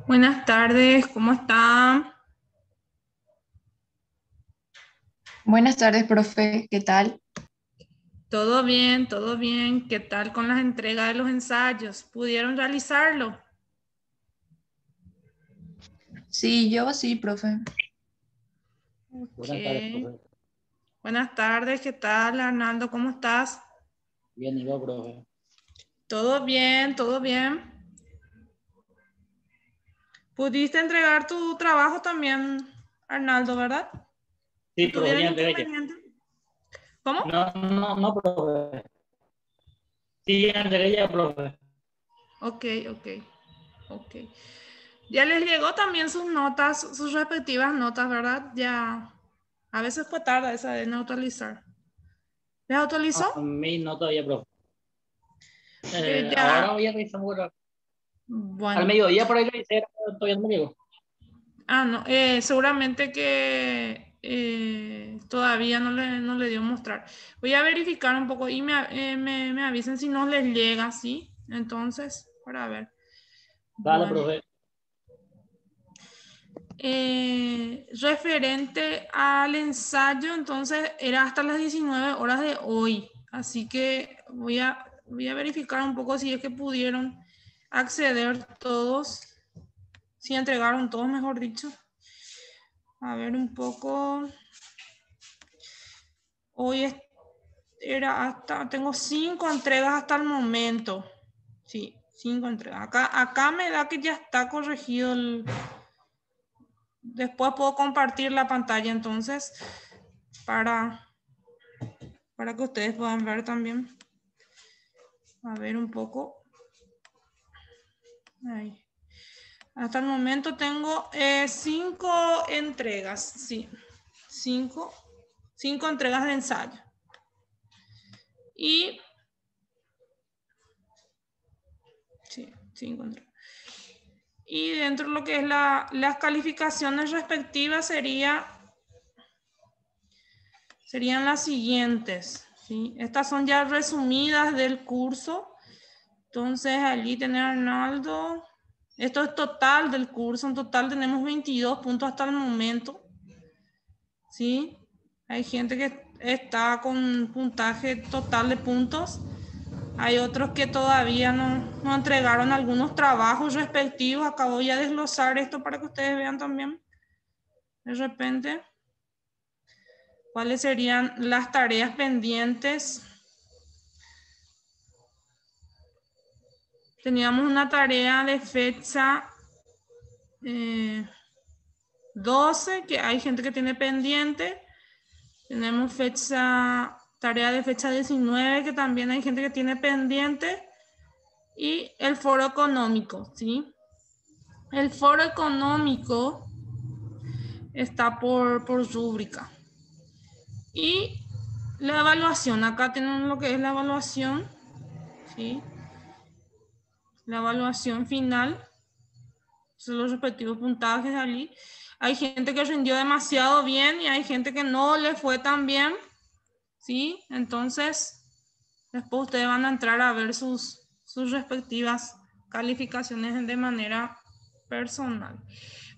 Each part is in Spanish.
Buenas tardes, ¿cómo está? Buenas tardes, profe. ¿Qué tal? Todo bien, todo bien. ¿Qué tal con las entregas de los ensayos? ¿Pudieron realizarlo? Sí, yo sí, profe. Ok. Buenas tardes, profe. Buenas tardes, ¿qué tal, Arnaldo? ¿Cómo estás? Bien, igual, profe. Todo bien, todo bien. ¿Pudiste entregar tu trabajo también, Arnaldo, verdad? Sí, profe, ¿Tuvieron ya entregué ya. inconveniente? ¿Cómo? No, no, no, profe. Sí, ya entregué ya, profe. Ok, ok, ok. Ya les llegó también sus notas, sus respectivas notas, ¿verdad? Ya. A veces fue tarde esa de neutralizar. ¿Les No, autorizó? a mí no todavía, profe. Porque Ahora ya, voy a revisar al bueno, mediodía por ahí revisé, pero todavía no me llegó. no, seguramente que todavía no le dio mostrar. Voy a verificar un poco y me avisen si no les llega, ¿sí? Entonces, para ver. Dale, Bueno, profe. referente al ensayo, entonces era hasta las 19 horas de hoy. Así que voy a verificar un poco si es que pudieron acceder todos, si entregaron todos, mejor dicho. A ver un poco. Hoy era hasta, tengo 5 entregas hasta el momento. Sí, 5 entregas. Acá me da que ya está corregido después puedo compartir la pantalla entonces para, para que ustedes puedan ver también. A ver un poco. Ahí. Hasta el momento tengo 5 entregas, sí. 5 entregas de ensayo. Y sí, 5 entregas. Y dentro de lo que es las calificaciones respectivas serían las siguientes, ¿sí? Estas son ya resumidas del curso. Entonces allí tenés Arnaldo. Esto es total del curso. En total tenemos 22 puntos hasta el momento. ¿Sí? Hay gente que está con puntaje total de puntos. Hay otros que todavía no entregaron algunos trabajos respectivos. Acabo ya de desglosar esto para que ustedes vean también. De repente, cuáles serían las tareas pendientes. Teníamos una tarea de fecha 12, que hay gente que tiene pendiente. Tenemos tarea de fecha 19, que también hay gente que tiene pendiente. Y el foro económico, ¿sí? El foro económico está por rúbrica. Y la evaluación, acá tenemos lo que es la evaluación, ¿sí? La evaluación final, son los respectivos puntajes allí. Hay gente que rindió demasiado bien y hay gente que no le fue tan bien, ¿sí? Entonces, después ustedes van a entrar a ver sus respectivas calificaciones de manera personal.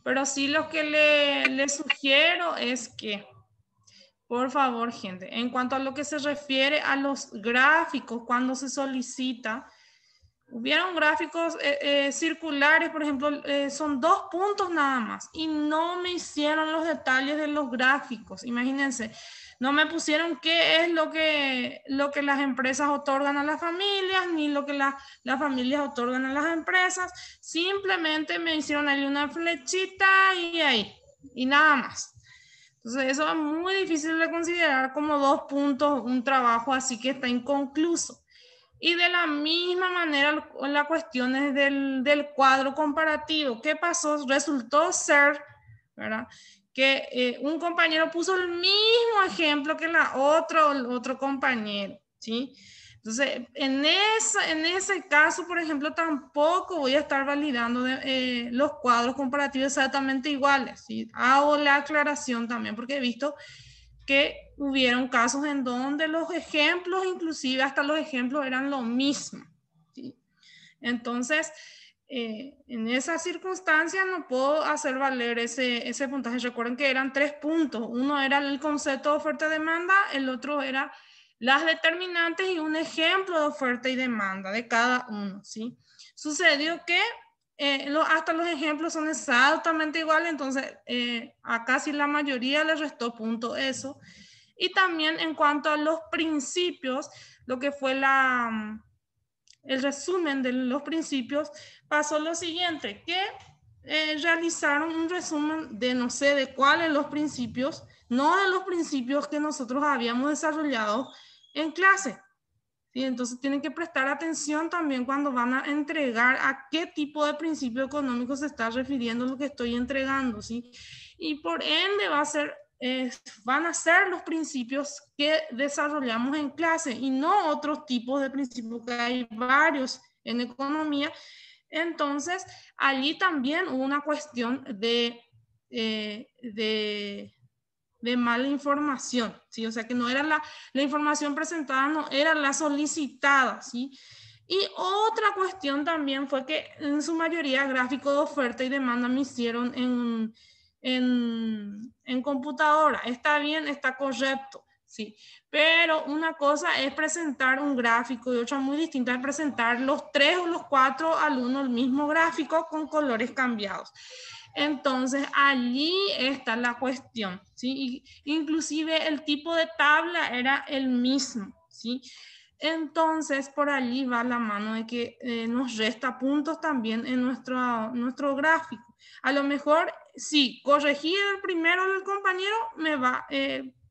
Pero sí lo que le sugiero es que, por favor, gente, en cuanto a lo que se refiere a los gráficos, cuando se solicita, hubieron gráficos circulares, por ejemplo, son 2 puntos nada más y no me hicieron los detalles de los gráficos. Imagínense, no me pusieron qué es lo que las empresas otorgan a las familias, ni lo que las familias otorgan a las empresas. Simplemente me hicieron ahí una flechita y ahí, y nada más. Entonces, eso es muy difícil de considerar como 2 puntos, un trabajo así que está inconcluso. Y de la misma manera, la cuestión es del cuadro comparativo. ¿Qué pasó? Resultó ser, ¿verdad? Que un compañero puso el mismo ejemplo que el otro compañero, ¿sí? Entonces, en ese caso, por ejemplo, tampoco voy a estar validando los cuadros comparativos exactamente iguales, ¿sí? Hago la aclaración también, porque he visto que hubieron casos en donde los ejemplos, inclusive hasta los ejemplos eran lo mismo, ¿sí? Entonces, en esa circunstancia no puedo hacer valer ese puntaje. Recuerden que eran 3 puntos. Uno era el concepto de oferta-demanda, el otro era las determinantes y un ejemplo de oferta y demanda de cada uno, ¿sí? Sucedió que hasta los ejemplos son exactamente iguales, entonces a casi la mayoría le restó punto eso. Y también en cuanto a los principios, lo que fue el resumen de los principios, pasó lo siguiente, que realizaron un resumen de no sé de cuáles los principios, no de los principios que nosotros habíamos desarrollado en clase. ¿Sí? Entonces tienen que prestar atención también cuando van a entregar a qué tipo de principio económico se está refiriendo lo que estoy entregando, ¿sí? Y por ende van a ser los principios que desarrollamos en clase y no otros tipos de principios, que hay varios en economía. Entonces, allí también hubo una cuestión de mala información, ¿sí? O sea, que no era la información presentada, no era la solicitada, ¿sí? Y otra cuestión también fue que en su mayoría gráficos de oferta y demanda me hicieron en computadora. Está bien, está correcto, sí. Pero una cosa es presentar un gráfico y otra muy distinta es presentar los 3 o los 4 alumnos el mismo gráfico con colores cambiados. Entonces, allí está la cuestión, ¿sí? Inclusive el tipo de tabla era el mismo, ¿sí? Entonces, por allí va la mano de que nos resta puntos también en nuestro gráfico. A lo mejor, sí, corregir el primero del compañero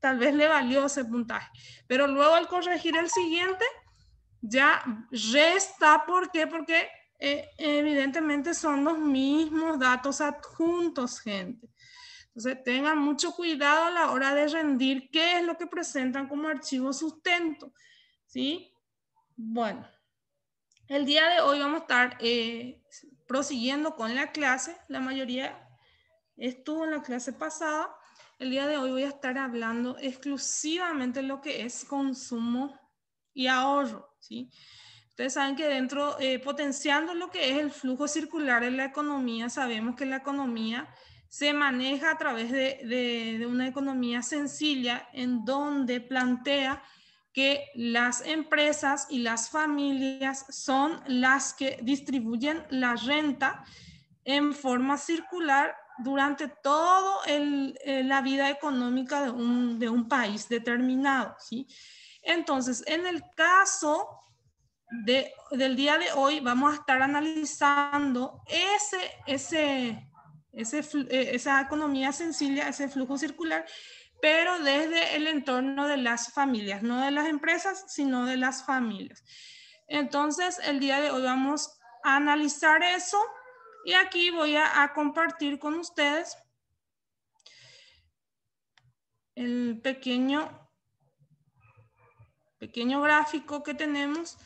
tal vez le valió ese puntaje, pero luego al corregir el siguiente, ya resta. ¿Por qué? Porque evidentemente son los mismos datos adjuntos, gente. Entonces tengan mucho cuidado a la hora de rendir qué es lo que presentan como archivo sustento, ¿sí? Bueno, el día de hoy vamos a estar prosiguiendo con la clase. La mayoría estuvo en la clase pasada. El día de hoy voy a estar hablando exclusivamente de lo que es consumo y ahorro, ¿sí? Ustedes saben que dentro, potenciando lo que es el flujo circular en la economía, sabemos que la economía se maneja a través de una economía sencilla en donde plantea que las empresas y las familias son las que distribuyen la renta en forma circular durante toda la vida económica de un país determinado, ¿sí? Entonces, en el caso del día de hoy vamos a estar analizando esa economía sencilla, ese flujo circular, pero desde el entorno de las familias, no de las empresas, sino de las familias. Entonces, el día de hoy vamos a analizar eso y aquí voy a compartir con ustedes el pequeño gráfico que tenemos,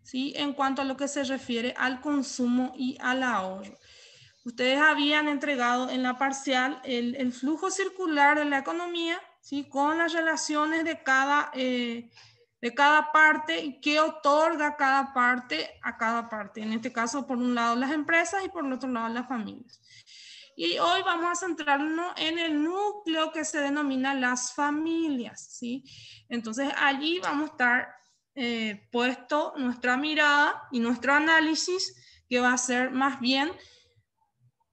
¿sí? En cuanto a lo que se refiere al consumo y al ahorro. Ustedes habían entregado en la parcial el flujo circular de la economía, ¿sí? Con las relaciones de cada parte y qué otorga cada parte a cada parte. En este caso, por un lado las empresas y por el otro lado las familias. Y hoy vamos a centrarnos en el núcleo que se denomina las familias, ¿sí? Entonces allí vamos a estar puesto nuestra mirada y nuestro análisis, que va a ser más bien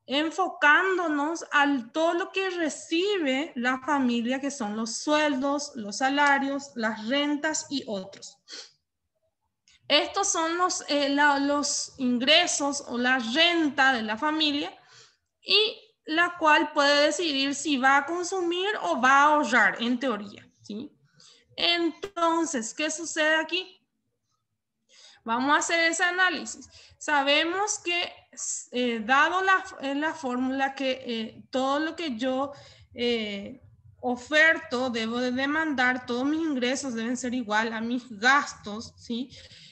enfocándonos a todo lo que recibe la familia, que son los sueldos, los salarios, las rentas y otros. Estos son los ingresos o la renta de la familia, y la cual puede decidir si va a consumir o va a ahorrar, en teoría, ¿sí? Entonces, ¿qué sucede aquí? Vamos a hacer ese análisis. Sabemos que, dado la fórmula, que todo lo que yo oferto, debo de demandar, todos mis ingresos deben ser igual a mis gastos, ¿sí?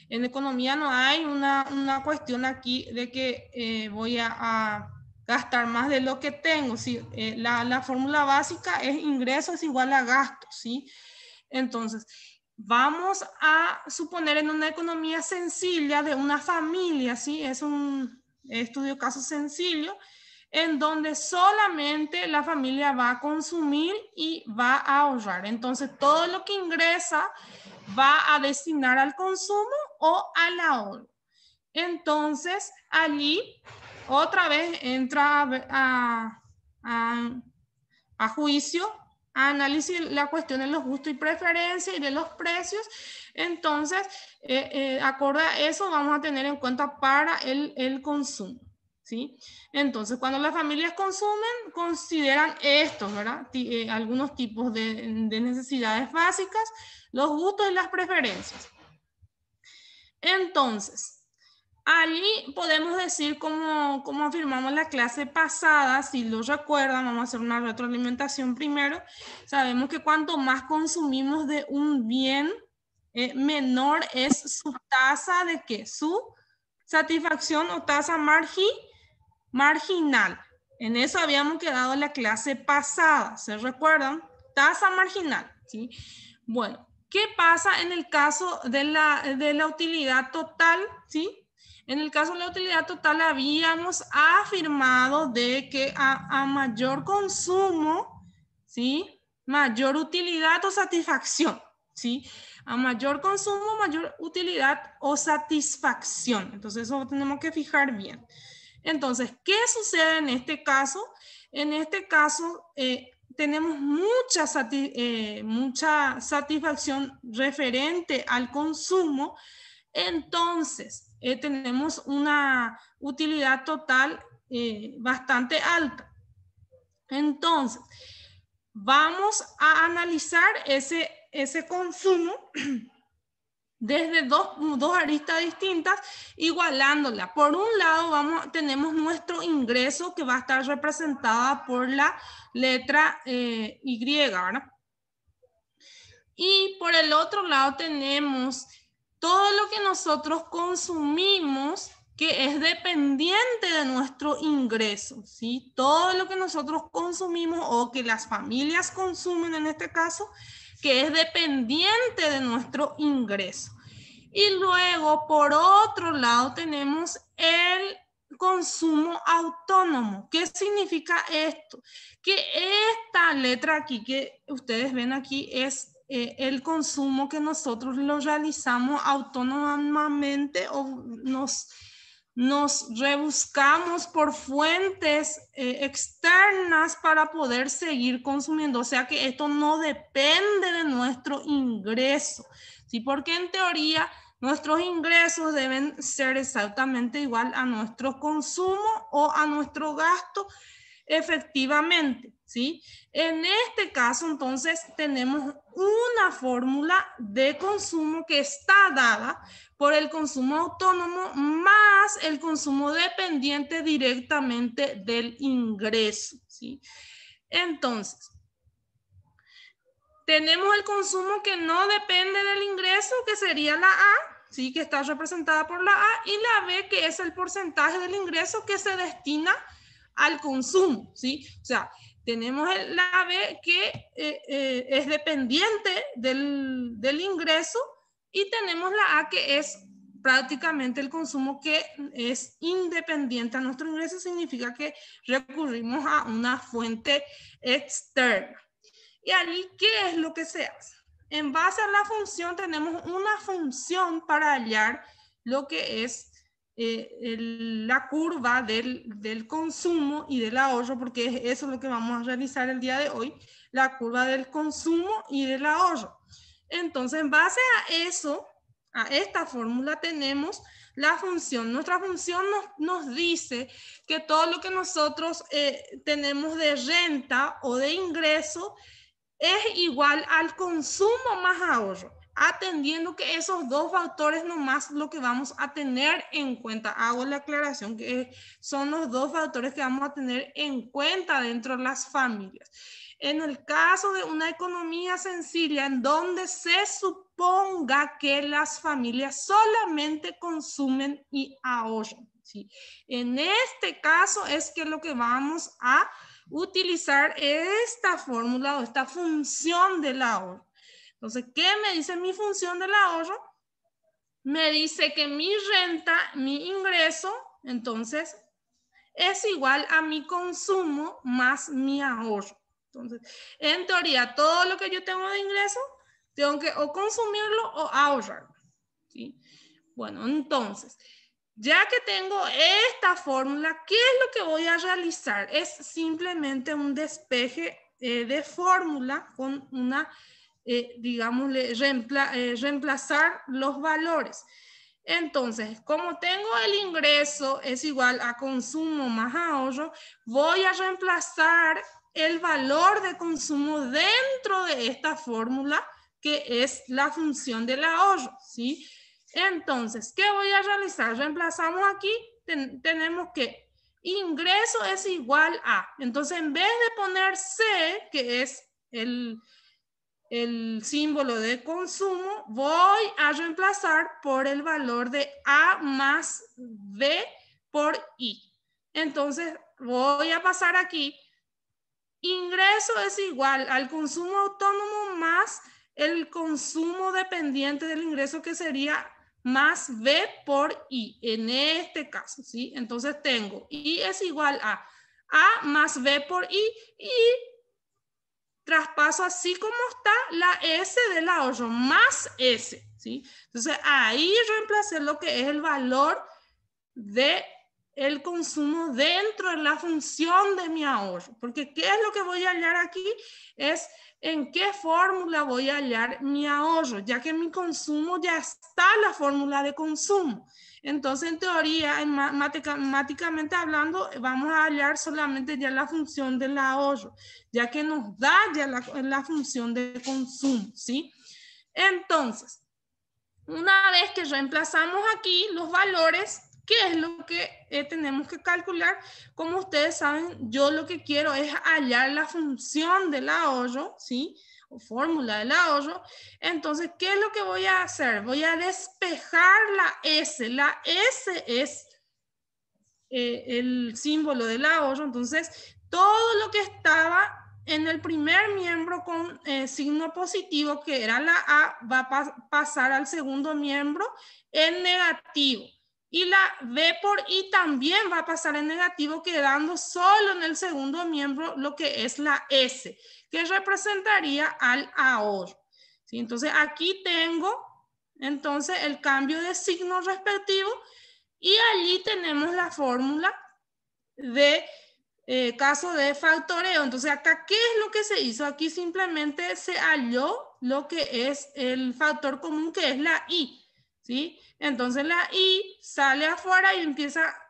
En economía no hay una cuestión aquí de que voy a gastar más de lo que tengo, ¿sí? La fórmula básica es ingresos igual a gastos, ¿sí? Entonces, vamos a suponer en una economía sencilla de una familia, ¿sí? Es un estudio caso sencillo, en donde solamente la familia va a consumir y va a ahorrar. Entonces, todo lo que ingresa va a destinar al consumo o al ahorro. Entonces, allí otra vez entra a juicio, a análisis la cuestión de los gustos y preferencias y de los precios. Entonces, acorde a eso, vamos a tener en cuenta para el consumo, ¿sí? Entonces, cuando las familias consumen, consideran estos, ¿verdad? Algunos tipos de necesidades básicas, los gustos y las preferencias. Entonces, allí podemos decir, como afirmamos la clase pasada, si lo recuerdan, vamos a hacer una retroalimentación primero. Sabemos que cuanto más consumimos de un bien, menor es su tasa de ¿qué? Su satisfacción o tasa marginal. En eso habíamos quedado en la clase pasada, ¿se recuerdan? Tasa marginal, ¿sí? Bueno, ¿qué pasa en el caso de la utilidad total, ¿sí? En el caso de la utilidad total habíamos afirmado de que a mayor consumo, ¿sí? Mayor utilidad o satisfacción, ¿sí? A mayor consumo, mayor utilidad o satisfacción. Entonces eso tenemos que fijar bien. Entonces, ¿qué sucede en este caso? En este caso, tenemos mucha satisfacción referente al consumo. Entonces, tenemos una utilidad total bastante alta. Entonces, vamos a analizar ese consumo desde dos aristas distintas, igualándola. Por un lado, tenemos nuestro ingreso que va a estar representada por la letra Y, ¿verdad? Y por el otro lado tenemos todo lo que nosotros consumimos que es dependiente de nuestro ingreso, ¿sí? Todo lo que nosotros consumimos o que las familias consumen en este caso, que es dependiente de nuestro ingreso. Y luego, por otro lado, tenemos el consumo autónomo. ¿Qué significa esto? Que esta letra aquí que ustedes ven aquí es el consumo que nosotros lo realizamos autónomamente o nos rebuscamos por fuentes externas para poder seguir consumiendo. O sea que esto no depende de nuestro ingreso, ¿sí? Porque en teoría nuestros ingresos deben ser exactamente igual a nuestro consumo o a nuestro gasto efectivamente, ¿sí? En este caso, entonces, tenemos una fórmula de consumo que está dada por el consumo autónomo más el consumo dependiente directamente del ingreso, ¿sí? Entonces, tenemos el consumo que no depende del ingreso, que sería la A, ¿sí? Que está representada por la A, y la B, que es el porcentaje del ingreso que se destina al consumo, ¿sí? O sea, tenemos la B que es dependiente del ingreso y tenemos la A que es prácticamente el consumo que es independiente a nuestro ingreso, significa que recurrimos a una fuente externa. Y allí, ¿qué es lo que se hace? En base a la función, tenemos una función para hallar lo que es la curva del consumo y del ahorro, porque eso es lo que vamos a realizar el día de hoy, la curva del consumo y del ahorro. Entonces, en base a eso, a esta fórmula, tenemos la función. Nuestra función nos dice que todo lo que nosotros tenemos de renta o de ingreso es igual al consumo más ahorro, atendiendo que esos dos factores nomás lo que vamos a tener en cuenta. Hago la aclaración que son los dos factores que vamos a tener en cuenta dentro de las familias. En el caso de una economía sencilla en donde se suponga que las familias solamente consumen y ahorran, ¿sí? En este caso es que lo que vamos a utilizar esta fórmula o esta función del ahorro. Entonces, ¿qué me dice mi función del ahorro? Me dice que mi renta, mi ingreso, entonces es igual a mi consumo más mi ahorro. Entonces, en teoría, todo lo que yo tengo de ingreso, tengo que o consumirlo o ahorrarlo, ¿sí? Bueno, entonces, ya que tengo esta fórmula, ¿qué es lo que voy a realizar? Es simplemente un despeje de fórmula con una, digámosle, reemplazar los valores. Entonces, como tengo el ingreso es igual a consumo más ahorro, voy a reemplazar el valor de consumo dentro de esta fórmula, que es la función del ahorro, ¿sí? Entonces, ¿qué voy a realizar? Reemplazamos aquí, tenemos que ingreso es igual a, entonces en vez de poner C, que es el símbolo de consumo, voy a reemplazar por el valor de A más B por I. Entonces, voy a pasar aquí. Ingreso es igual al consumo autónomo más el consumo dependiente del ingreso, que sería más B por I, en este caso, ¿sí? Entonces tengo I es igual a más B por I y traspaso así como está la S del ahorro, más S, ¿sí? Entonces ahí reemplacé lo que es el valor de el consumo dentro de la función de mi ahorro. Porque ¿qué es lo que voy a hallar aquí? Es en qué fórmula voy a hallar mi ahorro, ya que mi consumo ya está en la fórmula de consumo. Entonces, en teoría, matemáticamente hablando, vamos a hallar solamente ya la función del ahorro, ya que nos da ya la función de consumo, ¿sí? Entonces, una vez que reemplazamos aquí los valores, ¿qué es lo que tenemos que calcular? Como ustedes saben, yo lo que quiero es hallar la función del ahorro, ¿sí? O fórmula del ahorro. Entonces, ¿qué es lo que voy a hacer? Voy a despejar la S. La S es el símbolo del ahorro. Entonces, todo lo que estaba en el primer miembro con signo positivo, que era la A, va a pasar al segundo miembro en negativo. Y la B por I también va a pasar en negativo, quedando solo en el segundo miembro lo que es la S, que representaría al ahorro. ¿Sí? Entonces aquí tengo entonces el cambio de signo respectivo y allí tenemos la fórmula de caso de factoreo. Entonces acá, ¿qué es lo que se hizo? Aquí simplemente se halló lo que es el factor común, que es la I, ¿sí? Entonces la I sale afuera y empieza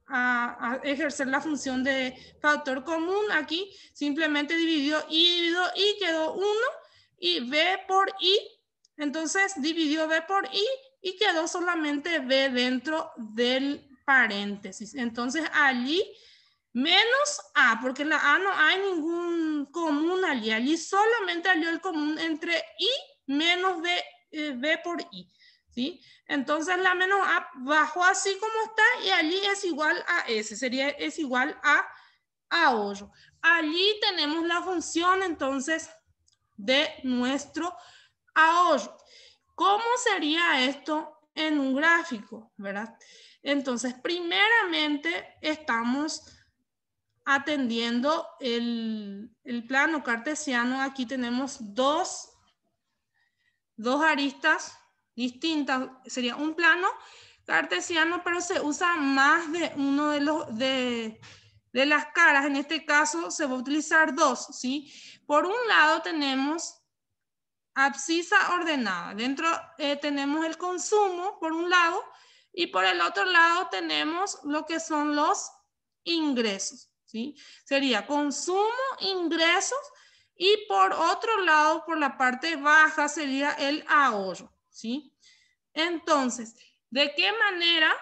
a ejercer la función de factor común. Aquí simplemente dividió I, quedó 1, y B por I, entonces dividió B por I y quedó solamente B dentro del paréntesis. Entonces allí menos A, porque la A no hay ningún común allí. Allí solamente halló el común entre I menos B por I, ¿sí? Entonces la menos A bajó así como está y allí es igual a S, es igual a ahorro. Allí tenemos la función entonces de nuestro ahorro. ¿Cómo sería esto en un gráfico, verdad? Entonces, primeramente estamos atendiendo el plano cartesiano. Aquí tenemos dos aristas distintas. Sería un plano cartesiano, pero se usa más de uno de las caras. En este caso se va a utilizar dos, ¿sí? Por un lado tenemos abscisa ordenada. Dentro tenemos el consumo por un lado y por el otro lado tenemos lo que son los ingresos, ¿sí? Sería consumo, ingresos, y por otro lado, por la parte baja, sería el ahorro, ¿sí? Entonces, ¿de qué manera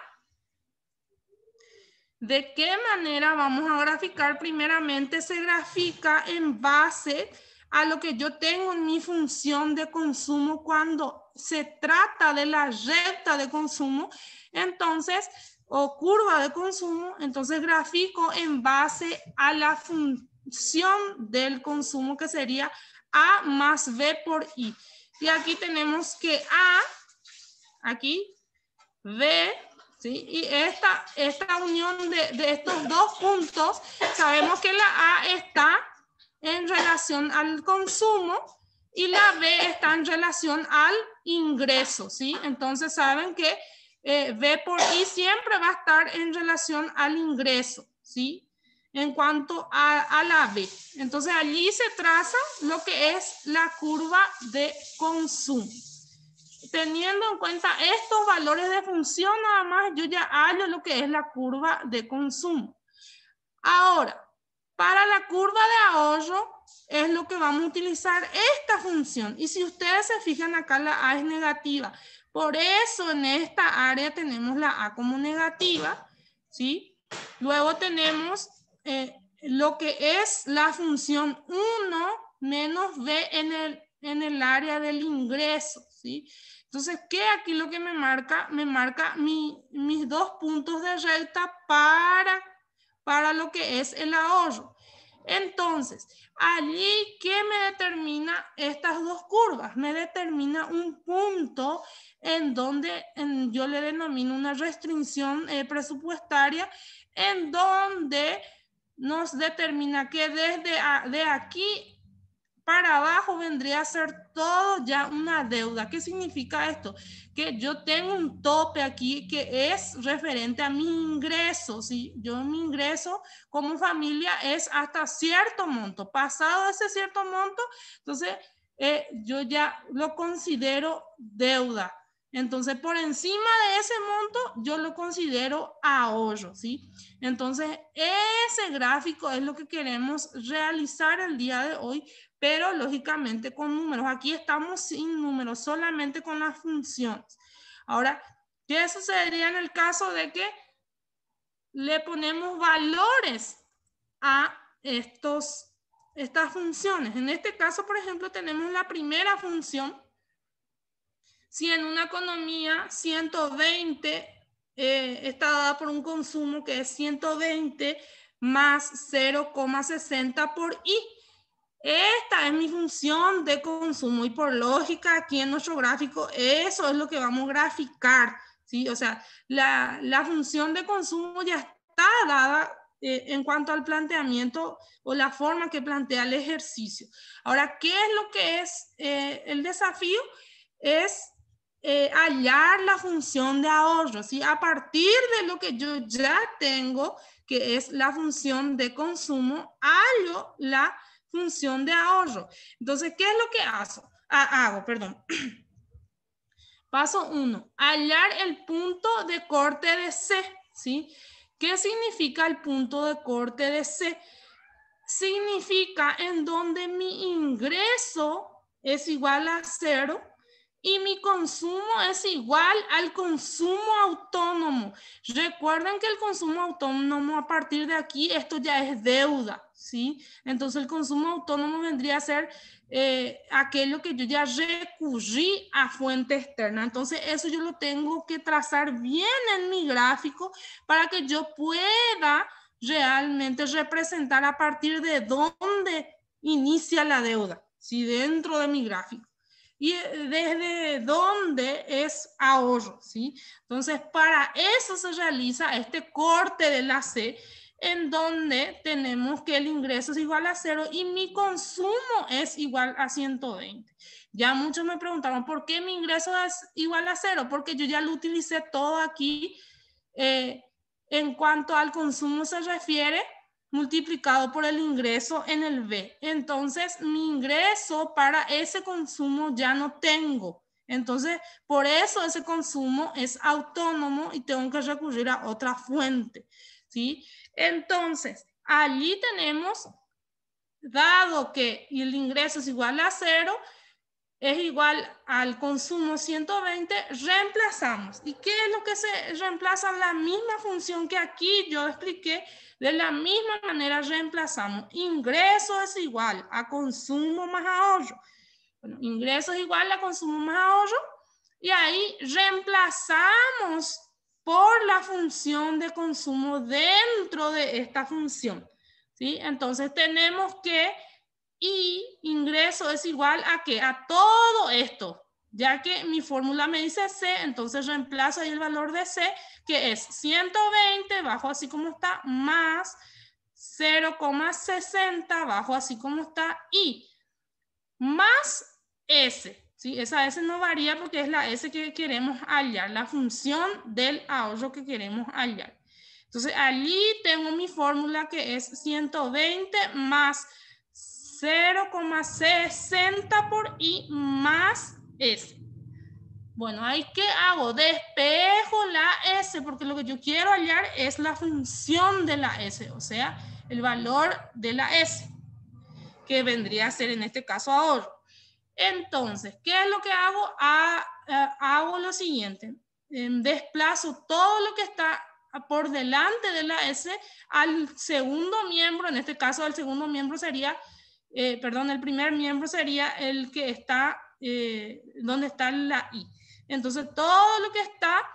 vamos a graficar? Primeramente se grafica en base a lo que yo tengo en mi función de consumo cuando se trata de la recta de consumo, entonces, o curva de consumo, entonces grafico en base a la función del consumo, que sería A más B por I. Y aquí tenemos que A, aquí, B ¿sí? Y esta unión de estos dos puntos, sabemos que la A está en relación al consumo y la B está en relación al ingreso, ¿sí? Entonces saben que B por I siempre va a estar en relación al ingreso, ¿sí? En cuanto a la B. Entonces allí se traza lo que es la curva de consumo. Teniendo en cuenta estos valores de función, nada más yo ya hallo lo que es la curva de consumo. Ahora, para la curva de ahorro es lo que vamos a utilizar esta función. Y si ustedes se fijan acá, la A es negativa. Por eso en esta área tenemos la A como negativa, ¿sí? Luego tenemos lo que es la función 1 menos B en el área del ingreso, ¿sí? Entonces, ¿qué aquí lo que me marca? Me marca mis dos puntos de recta para lo que es el ahorro. Entonces, allí, ¿qué me determina estas dos curvas? Me determina un punto en donde yo le denomino una restricción presupuestaria, en donde nos determina que de aquí para abajo vendría a ser todo ya una deuda. ¿Qué significa esto? Que yo tengo un tope aquí que es referente a mi ingreso, ¿sí? Yo mi ingreso como familia es hasta cierto monto. Pasado ese cierto monto, entonces yo ya lo considero deuda. Entonces, por encima de ese monto, yo lo considero ahorro, ¿sí? Entonces, ese gráfico es lo que queremos realizar el día de hoy, pero lógicamente con números. Aquí estamos sin números, solamente con las funciones. Ahora, ¿qué sucedería en el caso de que le ponemos valores a estas funciones? En este caso, por ejemplo, tenemos la primera función. Si en una economía 120 está dada por un consumo que es 120 más 0,60 por I. Esta es mi función de consumo y por lógica aquí en nuestro gráfico eso es lo que vamos a graficar, ¿sí? O sea, la función de consumo ya está dada en cuanto al planteamiento o la forma que plantea el ejercicio. Ahora, ¿qué es lo que es el desafío? Es hallar la función de ahorro, ¿sí? A partir de lo que yo ya tengo, que es la función de consumo, hallo la función de ahorro. Entonces, ¿qué es lo que hago? Paso 1, hallar el punto de corte de C, ¿sí? ¿Qué significa el punto de corte de C? Significa en donde mi ingreso es igual a 0 y mi consumo es igual al consumo autónomo. Recuerden que el consumo autónomo a partir de aquí, esto ya es deuda, ¿sí? Entonces el consumo autónomo vendría a ser aquello que yo ya recurrí a fuente externa. Entonces eso yo lo tengo que trazar bien en mi gráfico para que yo pueda realmente representar a partir de dónde inicia la deuda, ¿sí? Dentro de mi gráfico. Y desde dónde es ahorro, ¿sí? Entonces, para eso se realiza este corte de la C, en donde tenemos que el ingreso es igual a 0 y mi consumo es igual a 120. Ya muchos me preguntaron, ¿por qué mi ingreso es igual a 0? Porque yo ya lo utilicé todo aquí en cuanto al consumo se refiere, multiplicado por el ingreso en el B. Entonces, mi ingreso para ese consumo ya no tengo. Entonces, por eso ese consumo es autónomo y tengo que recurrir a otra fuente, ¿sí? Entonces, allí tenemos, dado que el ingreso es igual a 0, es igual al consumo 120, reemplazamos. ¿Y qué es lo que se reemplaza? La misma función que aquí yo expliqué, de la misma manera reemplazamos. Ingreso es igual a consumo más ahorro. Bueno, ingreso es igual a consumo más ahorro. Y ahí reemplazamos por la función de consumo dentro de esta función, ¿sí? Entonces tenemos que y ingreso es igual a ¿qué? A todo esto, Ya que mi fórmula me dice C, entonces reemplazo ahí el valor de C, que es 120, bajo así como está, más 0,60, bajo así como está, y más S. ¿Sí? Esa S no varía porque es la S que queremos hallar, la función del ahorro que queremos hallar. Entonces, allí tengo mi fórmula que es 120 más 0,60 por I más S. Bueno, ahí ¿qué hago? Despejo la S porque lo que yo quiero hallar es la función de la S, o sea, el valor de la S, que vendría a ser en este caso ahorro. Entonces, ¿qué es lo que hago? Hago lo siguiente. Desplazo todo lo que está por delante de la S al segundo miembro. En este caso, el segundo miembro sería, el primer miembro sería el que está donde está la I. Entonces, todo lo que está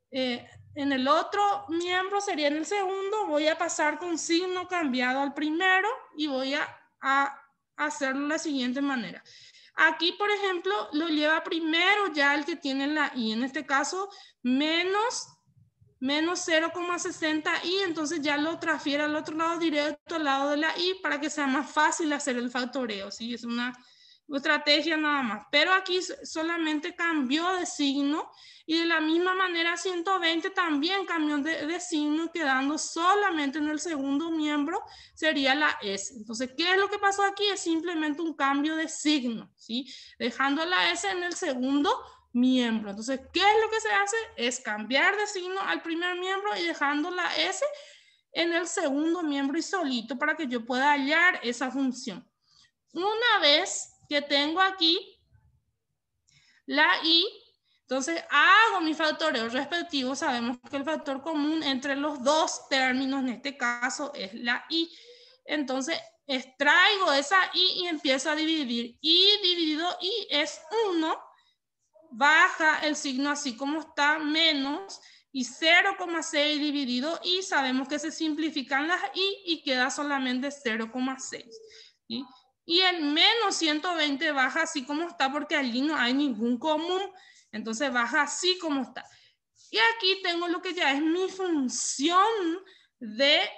en el otro miembro sería en el segundo. Voy a pasar con signo cambiado al primero y voy a hacerlo de la siguiente manera. Aquí, por ejemplo, lo lleva primero ya el que tiene la I. En este caso, menos 0,60 I. Entonces ya lo transfiere al otro lado directo, al lado de la I, para que sea más fácil hacer el factoreo. ¿Sí? Es una estrategia nada más. Pero aquí solamente cambió de signo. Y de la misma manera 120 también cambió de signo, quedando solamente en el segundo miembro sería la S. Entonces, ¿qué es lo que pasó aquí? Es simplemente un cambio de signo, ¿sí? Dejando la S en el segundo miembro. Entonces, ¿qué es lo que se hace? Es cambiar de signo al primer miembro y dejando la S en el segundo miembro y solito para que yo pueda hallar esa función. Una vez que tengo aquí la I, entonces hago mi factoreo respectivo. Sabemos que el factor común entre los dos términos en este caso es la I. Entonces extraigo esa I y empiezo a dividir. I dividido I es 1. Baja el signo así como está, menos, y 0,6 dividido I. Sabemos que se simplifican las I y queda solamente 0,6. ¿Sí? Y el menos 120 baja así como está porque allí no hay ningún común. Entonces baja así como está. Y aquí tengo lo que ya es mi función de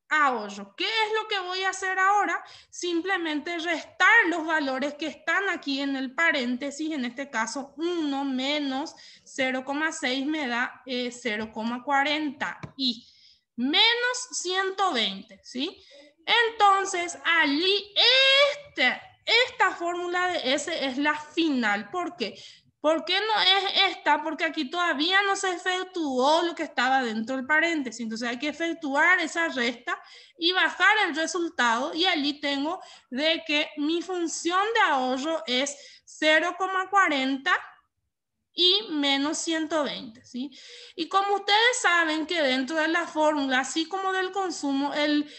ahorro. ¿Qué es lo que voy a hacer ahora? Simplemente restar los valores que están aquí en el paréntesis. En este caso, 1 menos 0,6 me da 0,40 y menos 120, ¿sí? Entonces, allí esta fórmula de S es la final. ¿Por qué? ¿Por qué no es esta? Porque aquí todavía no se efectuó lo que estaba dentro del paréntesis. Entonces hay que efectuar esa resta y bajar el resultado. Y allí tengo de que mi función de ahorro es 0,40 y menos 120, ¿sí? Y como ustedes saben que dentro de la fórmula, así como del consumo, el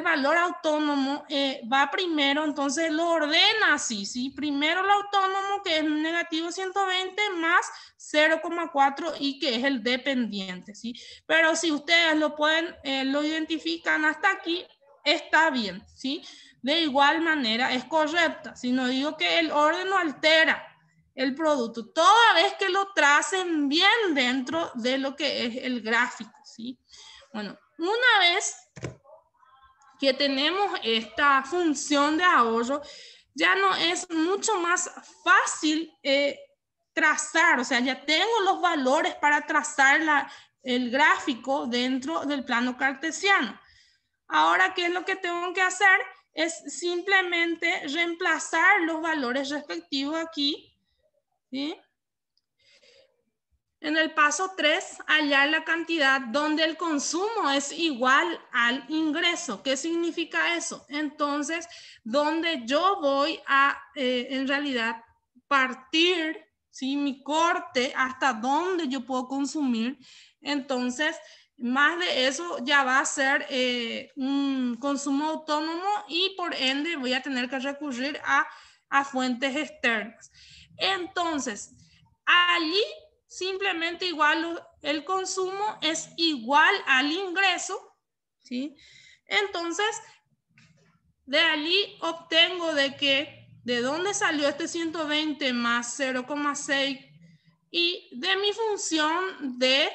valor autónomo va primero, entonces lo ordena así, ¿sí? Primero el autónomo, que es negativo 120, más 0,4 y que es el dependiente, ¿sí? Pero si ustedes lo pueden, lo identifican hasta aquí, está bien, ¿sí? De igual manera es correcta. Si no digo que el orden no altera el producto, toda vez que lo tracen bien dentro de lo que es el gráfico, ¿sí? Bueno, una vez que tenemos esta función de ahorro, ya no es mucho más fácil trazar, o sea, ya tengo los valores para trazar el gráfico dentro del plano cartesiano. Ahora, ¿qué es lo que tengo que hacer? Es simplemente reemplazar los valores respectivos aquí, ¿sí? En el paso 3, hallar la cantidad donde el consumo es igual al ingreso. ¿Qué significa eso? Entonces, donde yo voy a, en realidad, partir, ¿sí? Mi corte hasta donde yo puedo consumir. Entonces, más de eso ya va a ser un consumo autónomo y por ende voy a tener que recurrir a fuentes externas. Entonces, allí simplemente igual el consumo es igual al ingreso, ¿sí? Entonces, de allí obtengo de que ¿De dónde salió este 120 más 0,6? Y de mi función de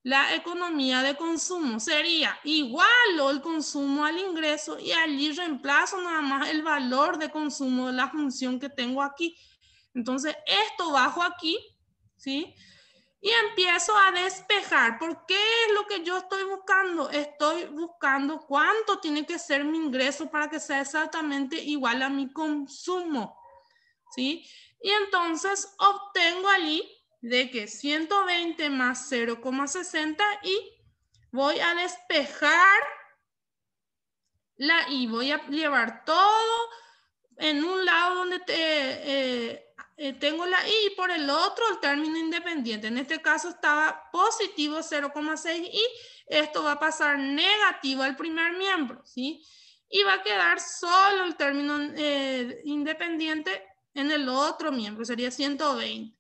la economía de consumo. Sería igual el consumo al ingreso y allí reemplazo nada más el valor de consumo de la función que tengo aquí. Entonces, esto bajo aquí, ¿sí? Y empiezo a despejar. ¿Por qué es lo que yo estoy buscando? Estoy buscando cuánto tiene que ser mi ingreso para que sea exactamente igual a mi consumo, ¿sí? Y entonces obtengo allí de que 120 más 0,60 y voy a despejar la I. Voy a llevar todo en un lado donde tengo la I y por el otro el término independiente. En este caso estaba positivo 0,6 y esto va a pasar negativo al primer miembro, ¿sí? Y va a quedar solo el término independiente en el otro miembro, sería 120.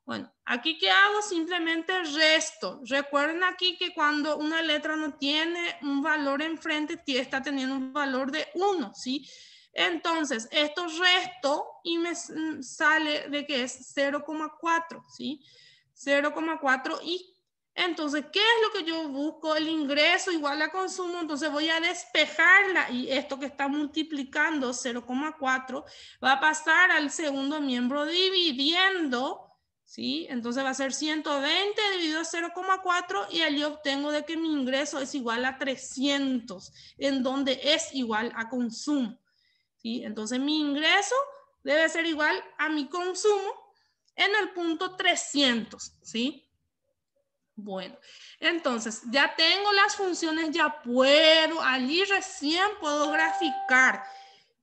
Bueno, aquí ¿qué hago? Simplemente resto. Recuerden aquí que cuando una letra no tiene un valor enfrente, está teniendo un valor de 1, ¿sí? Entonces, esto resto y me sale de que es 0,4, ¿sí? 0,4 y entonces, ¿qué es lo que yo busco? El ingreso igual a consumo, entonces voy a despejarla y esto que está multiplicando 0,4 va a pasar al segundo miembro dividiendo, ¿sí? Entonces va a ser 120 dividido 0,4 y allí obtengo de que mi ingreso es igual a 300, en donde es igual a consumo, ¿sí? Entonces mi ingreso debe ser igual a mi consumo en el punto 300, ¿sí? Bueno, entonces ya tengo las funciones, ya puedo, allí recién puedo graficar.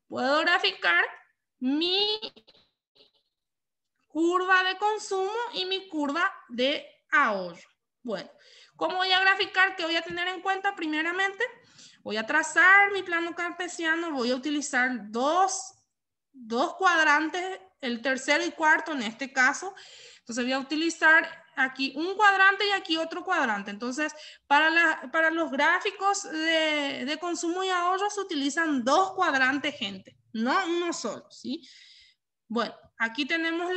Puedo graficar mi curva de consumo y mi curva de ahorro. Bueno, ¿cómo voy a graficar? ¿Qué voy a tener en cuenta? Primeramente, voy a trazar mi plano cartesiano, voy a utilizar dos cuadrantes, el tercero y cuarto en este caso. Entonces voy a utilizar aquí un cuadrante y aquí otro cuadrante. Entonces, para los gráficos de consumo y ahorro se utilizan dos cuadrantes, gente, no uno solo, ¿sí? Bueno, aquí tenemos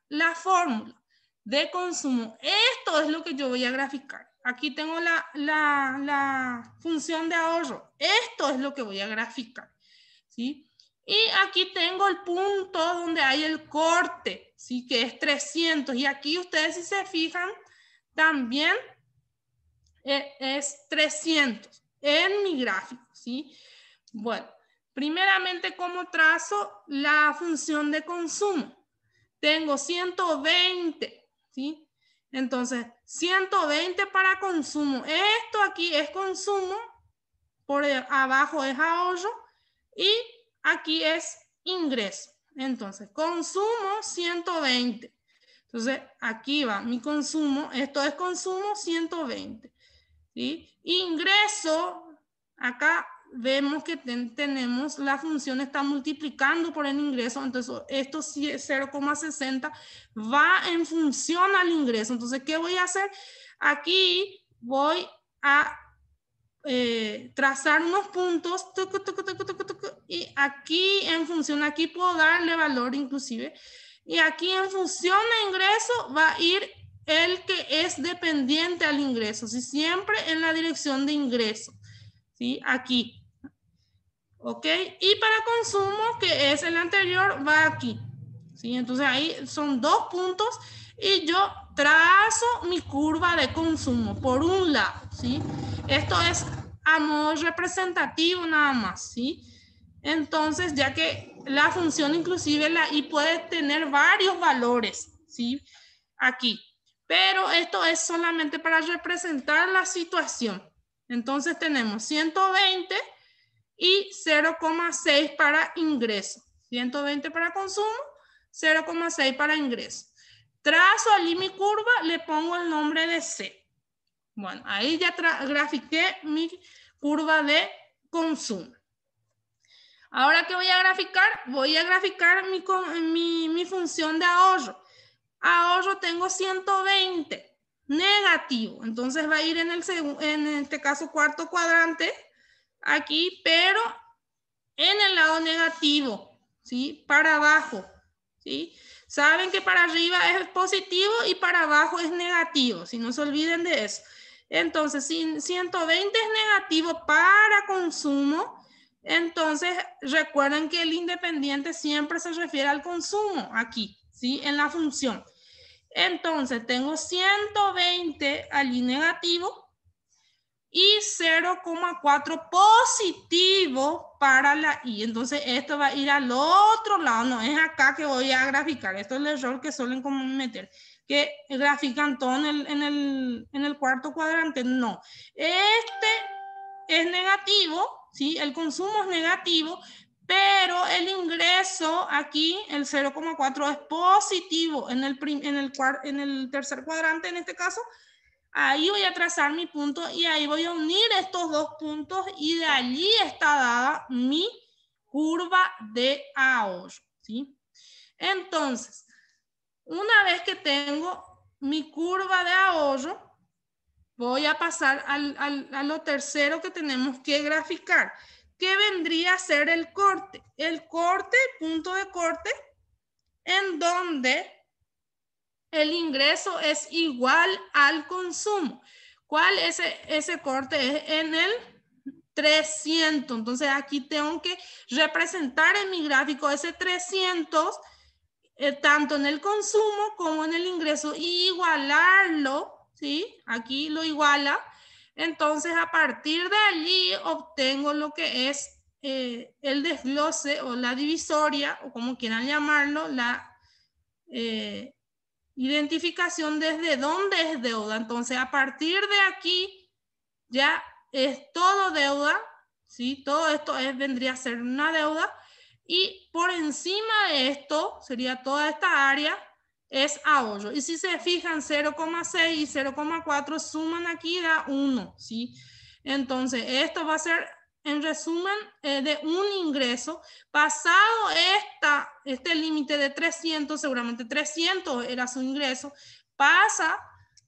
la fórmula de consumo. Esto es lo que yo voy a graficar. Aquí tengo la función de ahorro. Esto es lo que voy a graficar, ¿sí? Y aquí tengo el punto donde hay el corte, ¿sí? Que es 300. Y aquí ustedes, si se fijan, también es 300 en mi gráfico, ¿sí? Bueno, primeramente, ¿cómo trazo la función de consumo? Tengo 120, ¿sí? Entonces, 120 para consumo. Esto aquí es consumo, por abajo es ahorro y aquí es ingreso. Entonces, consumo 120. Entonces, aquí va mi consumo. Esto es consumo 120. ¿Sí? Ingreso, acá vemos que tenemos la función está multiplicando por el ingreso, entonces esto 0,60 va en función al ingreso. Entonces, ¿qué voy a hacer? Aquí voy a trazar unos puntos y aquí en función, aquí puedo darle valor inclusive, y aquí en función de ingreso va a ir el que es dependiente al ingreso, ¿sí? Siempre en la dirección de ingreso, ¿sí? Aquí, ¿ok? Y para consumo, que es el anterior, va aquí, ¿sí? Entonces ahí son dos puntos y yo trazo mi curva de consumo por un lado, ¿sí? Esto es a modo representativo nada más, ¿sí? Entonces, ya que la función inclusive la I puede tener varios valores, ¿sí? Aquí. Pero esto es solamente para representar la situación. Entonces tenemos 120 y 0,6 para ingreso. 120 para consumo, 0,6 para ingreso. Trazo allí mi curva, le pongo el nombre de C. Bueno, ahí ya grafiqué mi curva de consumo. Ahora, ¿qué voy a graficar? Voy a graficar mi función de ahorro. Ahorro tengo 120, negativo. Entonces va a ir en este caso cuarto cuadrante, aquí, pero en el lado negativo. ¿sí? Para abajo, ¿sí? Saben que para arriba es positivo y para abajo es negativo, si no se olviden de eso. Entonces, si 120 es negativo para consumo, entonces recuerden que el independiente siempre se refiere al consumo aquí, ¿sí? En la función. Entonces, tengo 120 allí negativo y 0,4 positivo para la I. Entonces, esto va a ir al otro lado. No es acá que voy a graficar. Esto es el error que suelen meter. Que grafican todo en el cuarto cuadrante. No. Este es negativo, ¿sí? El consumo es negativo, pero el ingreso aquí, el 0,4 es positivo en el tercer cuadrante, en este caso. Ahí voy a trazar mi punto y ahí voy a unir estos dos puntos y de allí está dada mi curva de ahorro, ¿sí? Entonces, una vez que tengo mi curva de ahorro, voy a pasar a lo tercero que tenemos que graficar, que vendría a ser el corte. El corte, punto de corte, en donde el ingreso es igual al consumo. ¿Cuál es ese corte? Es en el 300. Entonces aquí tengo que representar en mi gráfico ese 300, tanto en el consumo como en el ingreso, y igualarlo, ¿sí? Aquí lo iguala. Entonces a partir de allí obtengo lo que es el desglose o la divisoria, o como quieran llamarlo, la identificación desde dónde es deuda. Entonces, a partir de aquí, ya es todo deuda, ¿sí? Todo esto vendría a ser una deuda. Y por encima de esto, sería toda esta área, es ahorro. Y si se fijan, 0,6 y 0,4 suman aquí, da 1, ¿sí? Entonces, esto va a ser, en resumen, de un ingreso. Pasado este límite de 300, seguramente 300 era su ingreso, pasa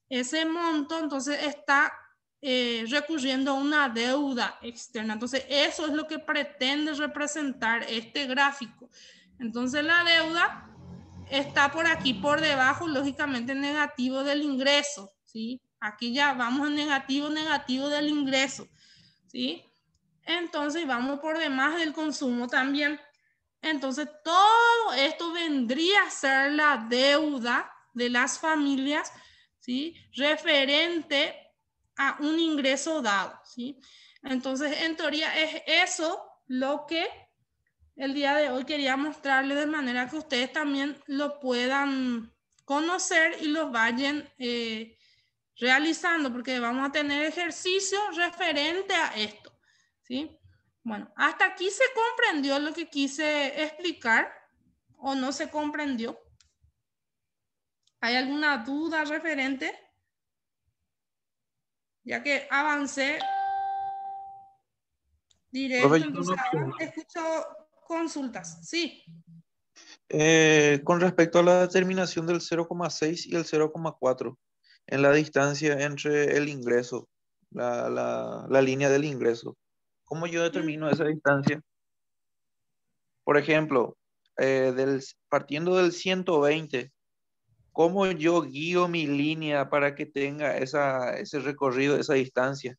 ese monto, entonces está recurriendo a una deuda externa. Entonces, eso es lo que pretende representar este gráfico. Entonces, la deuda está por aquí, por debajo, lógicamente negativo del ingreso, ¿sí? Aquí ya vamos en negativo del ingreso, ¿sí? Entonces, vamos por demás del consumo también. Entonces, todo esto vendría a ser la deuda de las familias, ¿sí? Referente a un ingreso dado, ¿sí? Entonces, en teoría es eso lo que el día de hoy quería mostrarles, de manera que ustedes también lo puedan conocer y los vayan realizando, porque vamos a tener ejercicios referente a esto, ¿sí? Bueno, hasta aquí se comprendió lo que quise explicar, o no se comprendió. ¿Hay alguna duda referente? Ya que avancé directo, Profe, yo tengo entonces una ahora pregunta. escucho consultas. Sí. Con respecto a la determinación del 0,6 y el 0,4 en la distancia entre el ingreso, la línea del ingreso, ¿cómo yo determino esa distancia? Por ejemplo, partiendo del 120, ¿cómo yo guío mi línea para que tenga ese recorrido, esa distancia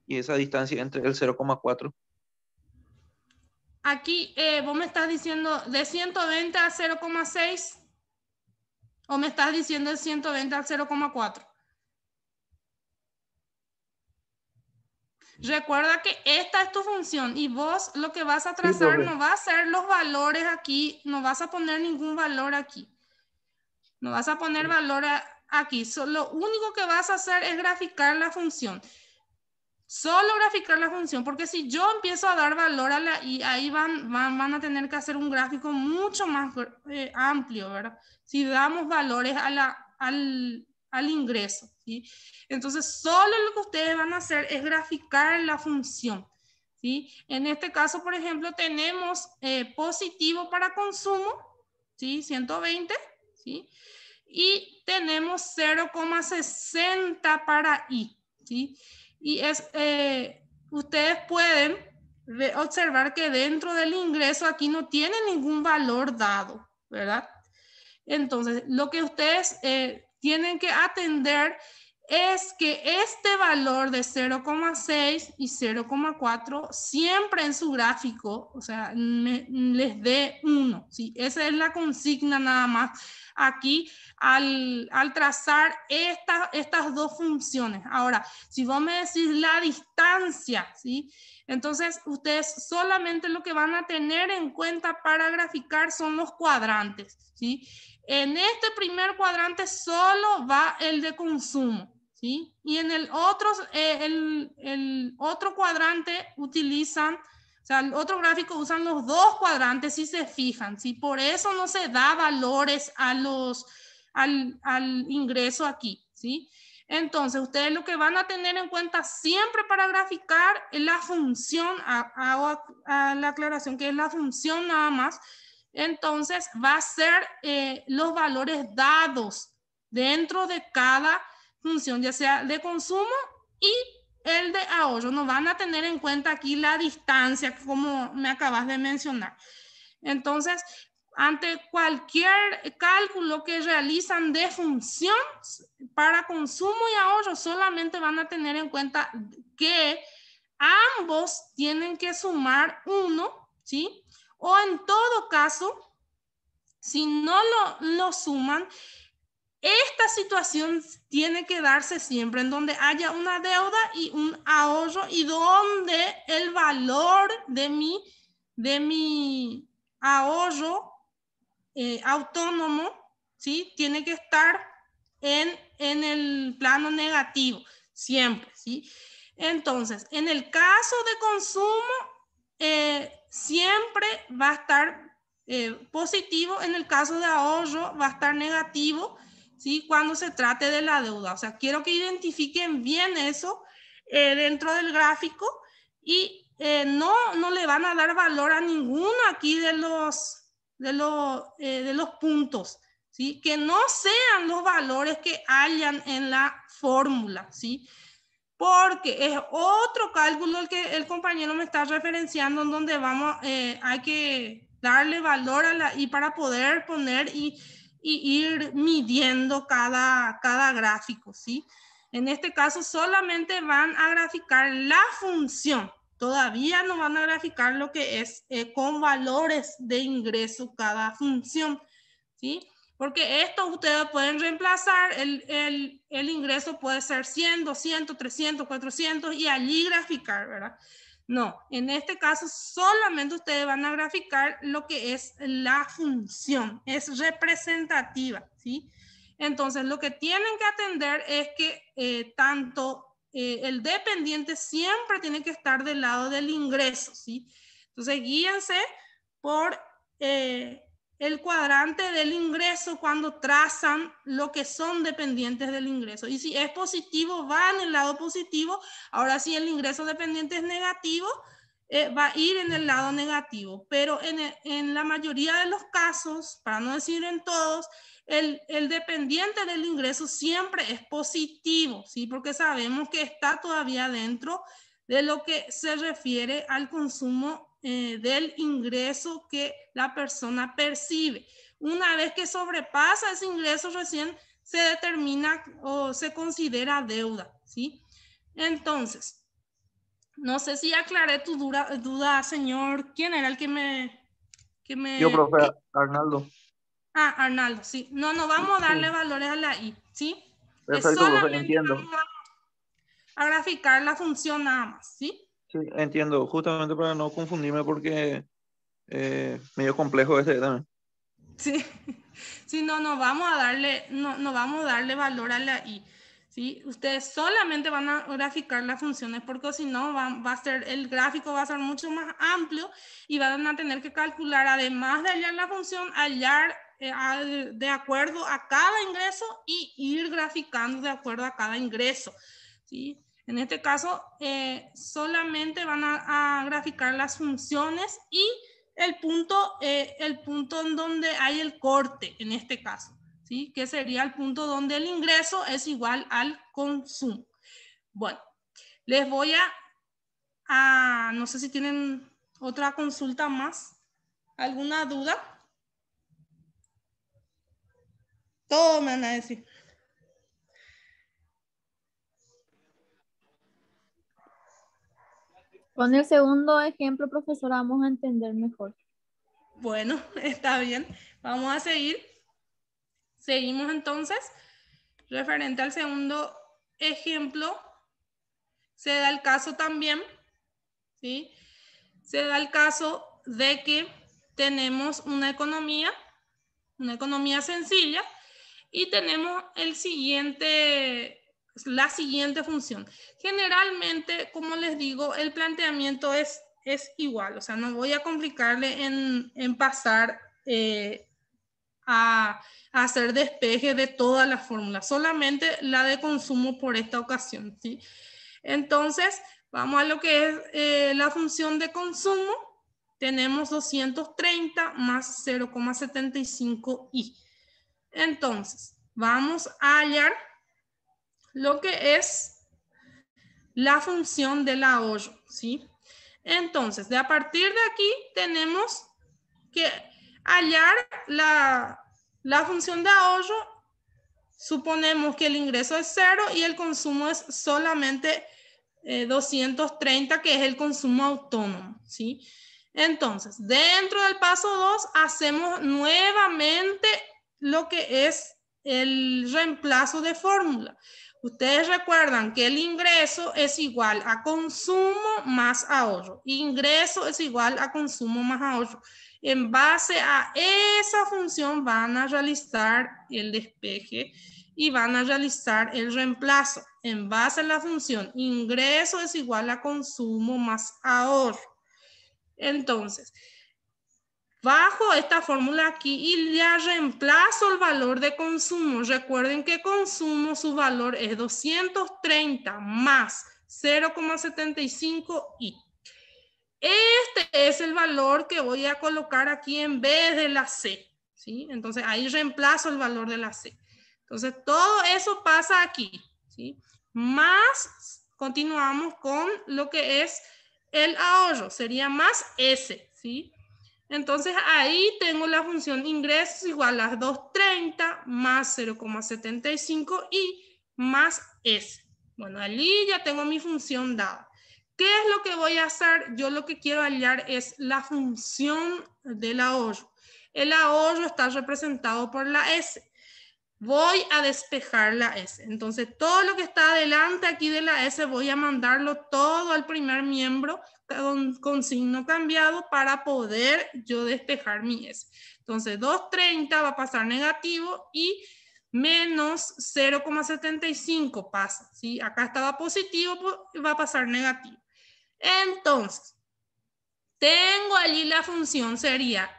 y esa distancia entre el 0,4? Aquí vos me estás diciendo de 120 a 0,6 o me estás diciendo de 120 al 0,4. Recuerda que esta es tu función y vos lo que vas a Sí, trazar profe. no va a ser los valores aquí, no vas a poner ningún valor aquí. No vas a poner valor aquí. Lo único que vas a hacer es graficar la función. Solo graficar la función, porque si yo empiezo a dar valor a la I, ahí van a tener que hacer un gráfico mucho más amplio, ¿verdad? Si damos valores al ingreso, ¿sí? Entonces, solo lo que ustedes van a hacer es graficar la función, ¿sí? En este caso, por ejemplo, tenemos positivo para consumo, ¿sí? 120, ¿sí? Y tenemos 0,60 para I, ¿sí? Y ustedes pueden observar que dentro del ingreso aquí no tiene ningún valor dado, ¿verdad? Entonces, lo que ustedes tienen que atender es que este valor de 0,6 y 0,4 siempre en su gráfico, o sea, les dé 1, ¿sí? Esa es la consigna nada más aquí al trazar estas dos funciones. Ahora, si vos me decís la distancia, ¿sí? Entonces, ustedes solamente lo que van a tener en cuenta para graficar son los cuadrantes, ¿sí? En este primer cuadrante solo va el de consumo, ¿sí? Y en el otro cuadrante utilizan, o sea, el otro gráfico usan los dos cuadrantes si se fijan, ¿sí? Por eso no se da valores al ingreso aquí, ¿sí? Entonces, ustedes lo que van a tener en cuenta siempre para graficar es la función, hago la aclaración que es la función nada más. Entonces, va a ser los valores dados dentro de cada función, ya sea de consumo y el de ahorro. No van a tener en cuenta aquí la distancia, como me acabas de mencionar. Entonces, ante cualquier cálculo que realizan de función para consumo y ahorro, solamente van a tener en cuenta que ambos tienen que sumar 1, ¿sí? O en todo caso, si no lo suman, esta situación tiene que darse siempre en donde haya una deuda y un ahorro y donde el valor de mi ahorro autónomo, ¿sí? Tiene que estar en el plano negativo, siempre, ¿sí? Entonces, en el caso de consumo, siempre va a estar positivo, en el caso de ahorro va a estar negativo, ¿sí? Cuando se trate de la deuda. O sea, quiero que identifiquen bien eso dentro del gráfico y no le van a dar valor a ninguno aquí de los puntos, ¿sí? Que no sean los valores que hayan en la fórmula, ¿sí? Porque es otro cálculo el que el compañero me está referenciando en donde hay que darle valor a la I para poder poner y ir midiendo cada gráfico, ¿sí? En este caso solamente van a graficar la función. Todavía no van a graficar lo que es con valores de ingreso cada función, ¿sí? Porque esto ustedes pueden reemplazar, el ingreso puede ser 100, 200, 300, 400 y allí graficar, ¿verdad? No, en este caso solamente ustedes van a graficar lo que es la función, es representativa, ¿sí? Entonces, lo que tienen que atender es que tanto el dependiente siempre tiene que estar del lado del ingreso, ¿sí? Entonces, guíense por el cuadrante del ingreso cuando trazan lo que son dependientes del ingreso. Y si es positivo, va en el lado positivo. Ahora, si el ingreso dependiente es negativo, va a ir en el lado negativo. Pero en la mayoría de los casos, para no decir en todos, el dependiente del ingreso siempre es positivo, ¿sí? Porque sabemos que está todavía dentro de lo que se refiere al consumo del ingreso que la persona percibe. Una vez que sobrepasa ese ingreso, recién se determina o se considera deuda, ¿sí? Entonces, no sé si aclaré tu duda, señor. ¿Quién era el que me... Yo, profe, Arnaldo. Ah, Arnaldo, sí. No vamos a darle Sí, valores a la I, ¿sí? Es perfecto, profe, solamente entiendo. vamos a graficar la función nada más, ¿sí? Sí, entiendo, justamente para no confundirme porque medio complejo este también. Sí, sí, no vamos a darle valor a la I, ¿sí? Ustedes solamente van a graficar las funciones porque si no el gráfico va a ser mucho más amplio y van a tener que calcular, además de hallar la función, hallar de acuerdo a cada ingreso y ir graficando de acuerdo a cada ingreso, ¿sí? En este caso, solamente van a graficar las funciones y el punto en donde hay el corte, en este caso, ¿sí? Que sería el punto donde el ingreso es igual al consumo. Bueno, les voy a no sé si tienen otra consulta más. ¿Alguna duda? Todo me van a decir. Con el segundo ejemplo, profesora, vamos a entender mejor. Bueno, está bien. Vamos a seguir. Seguimos entonces. Referente al segundo ejemplo, se da el caso también, ¿sí? Se da el caso de que tenemos una economía sencilla, y tenemos la siguiente función. Generalmente, como les digo, el planteamiento es igual, o sea, no voy a complicarle en pasar a hacer despeje de todas las fórmulas, solamente la de consumo por esta ocasión, ¿sí? Entonces, vamos a lo que es la función de consumo. Tenemos 230 más 0,75i. Entonces, vamos a hallar lo que es la función del ahorro, ¿sí? Entonces, a partir de aquí tenemos que hallar la función de ahorro. Suponemos que el ingreso es 0 y el consumo es solamente 230, que es el consumo autónomo, ¿sí? Entonces, dentro del paso 2, hacemos nuevamente lo que es el reemplazo de fórmula. Ustedes recuerdan que el ingreso es igual a consumo más ahorro. Ingreso es igual a consumo más ahorro. En base a esa función van a realizar el despeje y van a realizar el reemplazo. En base a la función ingreso es igual a consumo más ahorro. Entonces, bajo esta fórmula aquí y ya reemplazo el valor de consumo. Recuerden que consumo, su valor es 230 más 0,75i. Este es el valor que voy a colocar aquí en vez de la C, ¿sí? Entonces ahí reemplazo el valor de la C. Entonces todo eso pasa aquí, ¿sí? Más, continuamos con lo que es el ahorro, sería más S, ¿sí? Entonces ahí tengo la función ingresos igual a 230 más 0,75 y más S. Bueno, allí ya tengo mi función dada. ¿Qué es lo que voy a hacer? Yo lo que quiero hallar es la función del ahorro. El ahorro está representado por la S. Voy a despejar la S. Entonces, todo lo que está adelante aquí de la S voy a mandarlo todo al primer miembro con signo cambiado para poder yo despejar mi S. Entonces, 230 va a pasar negativo y menos 0,75 pasa, ¿sí? Acá estaba positivo, va a pasar negativo. Entonces, tengo allí la función, sería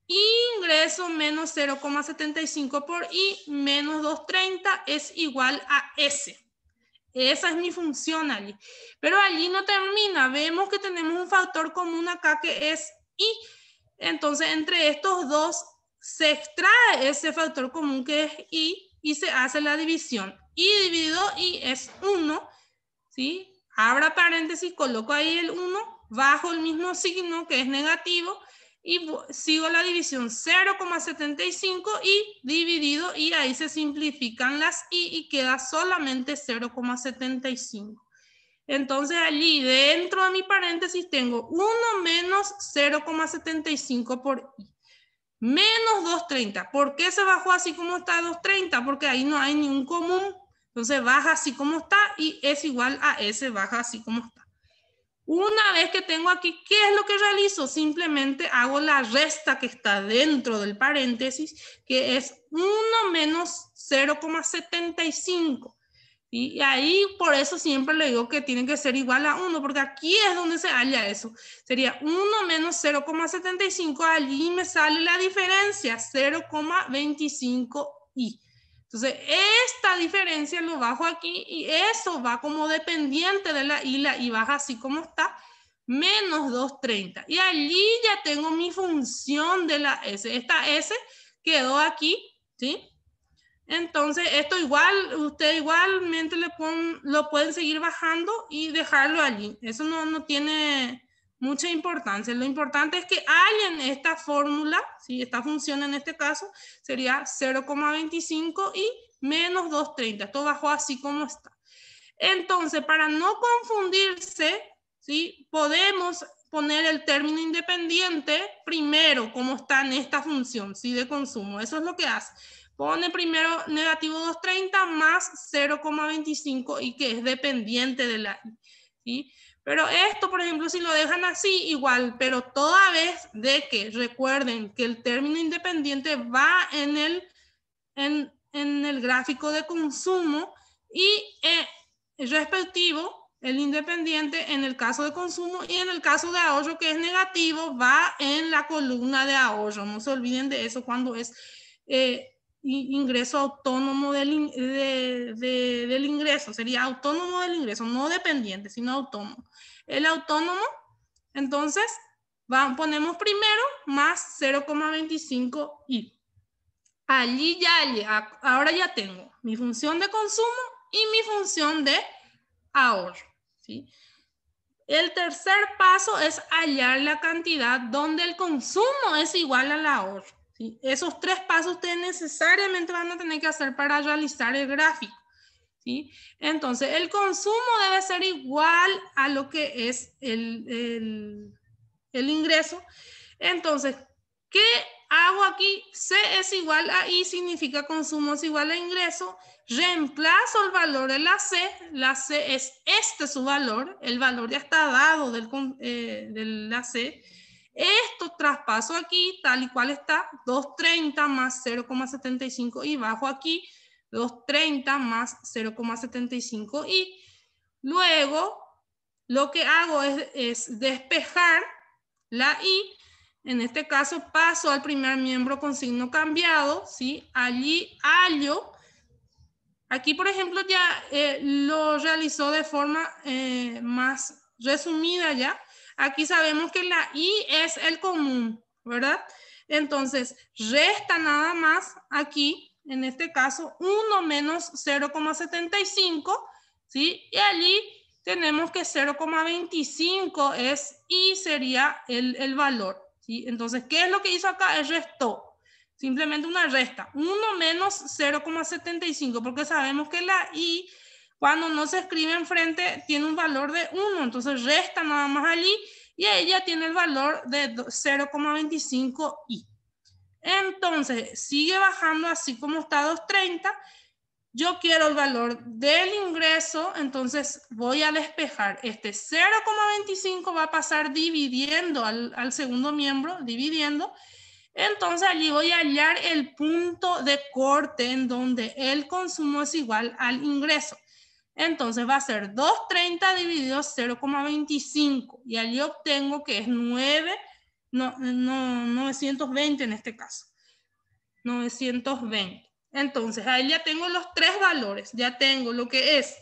ingreso menos 0,75 por i menos 230 es igual a S. Esa es mi función allí. Pero allí no termina. Vemos que tenemos un factor común acá que es i. Entonces, entre estos dos se extrae ese factor común que es i y se hace la división. I dividido i es 1, ¿sí? Abra paréntesis, coloco ahí el 1, bajo el mismo signo que es negativo y sigo la división 0,75 y dividido y ahí se simplifican las y queda solamente 0,75. Entonces allí dentro de mi paréntesis tengo 1 menos 0,75 por i. Menos 230. ¿Por qué se bajó así como está 230? Porque ahí no hay ningún común. Entonces baja así como está y es igual a S, baja así como está. Una vez que tengo aquí, ¿qué es lo que realizo? Simplemente hago la resta que está dentro del paréntesis, que es 1 menos 0,75. Y ahí por eso siempre le digo que tiene que ser igual a 1, porque aquí es donde se halla eso. Sería 1 menos 0,75, allí me sale la diferencia, 0,25i. Entonces, esta diferencia lo bajo aquí y eso va como dependiente de la i baja así como está, menos 230. Y allí ya tengo mi función de la S. Esta S quedó aquí, ¿sí? Entonces, esto igual, usted igualmente lo pueden seguir bajando y dejarlo allí. Eso no tiene mucha importancia. Lo importante es que hay en esta fórmula, ¿sí? Esta función en este caso sería 0,25 y menos 230. Esto bajó así como está. Entonces, para no confundirse, ¿sí? Podemos poner el término independiente primero, como está en esta función, ¿sí? De consumo. Eso es lo que hace. Pone primero negativo 230 más 0,25 y que es dependiente de la I, ¿sí? Pero esto, por ejemplo, si lo dejan así, igual, pero toda vez de que recuerden que el término independiente va en el gráfico de consumo y respectivo, el independiente en el caso de consumo y en el caso de ahorro, que es negativo, va en la columna de ahorro. No se olviden de eso cuando es ingreso autónomo del ingreso. Sería autónomo del ingreso, no dependiente, sino autónomo. El autónomo, entonces, ponemos primero más 0,25i. Allí ahora ya tengo mi función de consumo y mi función de ahorro, ¿sí? El tercer paso es hallar la cantidad donde el consumo es igual al ahorro, ¿sí? Esos tres pasos ustedes necesariamente van a tener que hacer para realizar el gráfico, ¿sí? Entonces, el consumo debe ser igual a lo que es el ingreso. Entonces, ¿qué hago aquí? C es igual a I, significa consumo es igual a ingreso. Reemplazo el valor de la C es su valor, el valor ya está dado de la C. Esto traspaso aquí, tal y cual está, 230 más 0,75 y bajo aquí 230 más 0,75 y luego lo que hago es despejar la I. En este caso paso al primer miembro con signo cambiado, ¿sí? Allí hallo. Aquí, por ejemplo, ya lo realizó de forma más resumida ya. Aquí sabemos que la I es el común, ¿verdad? Entonces, resta nada más aquí, en este caso, 1 menos 0,75, ¿sí? Y allí tenemos que 0,25 es I, sería el valor, ¿sí? Entonces, ¿qué es lo que hizo acá? El restó. Simplemente una resta. 1 menos 0,75, porque sabemos que la I, cuando no se escribe enfrente, tiene un valor de 1. Entonces resta nada más allí y ella tiene el valor de 0,25i. Entonces sigue bajando así como está 230. Yo quiero el valor del ingreso, entonces voy a despejar. Este 0,25 va a pasar dividiendo al segundo miembro, dividiendo. Entonces allí voy a hallar el punto de corte en donde el consumo es igual al ingreso. Entonces va a ser 230 dividido 0,25 y allí obtengo que es 920 en este caso. 920. Entonces ahí ya tengo los tres valores. Ya tengo lo que es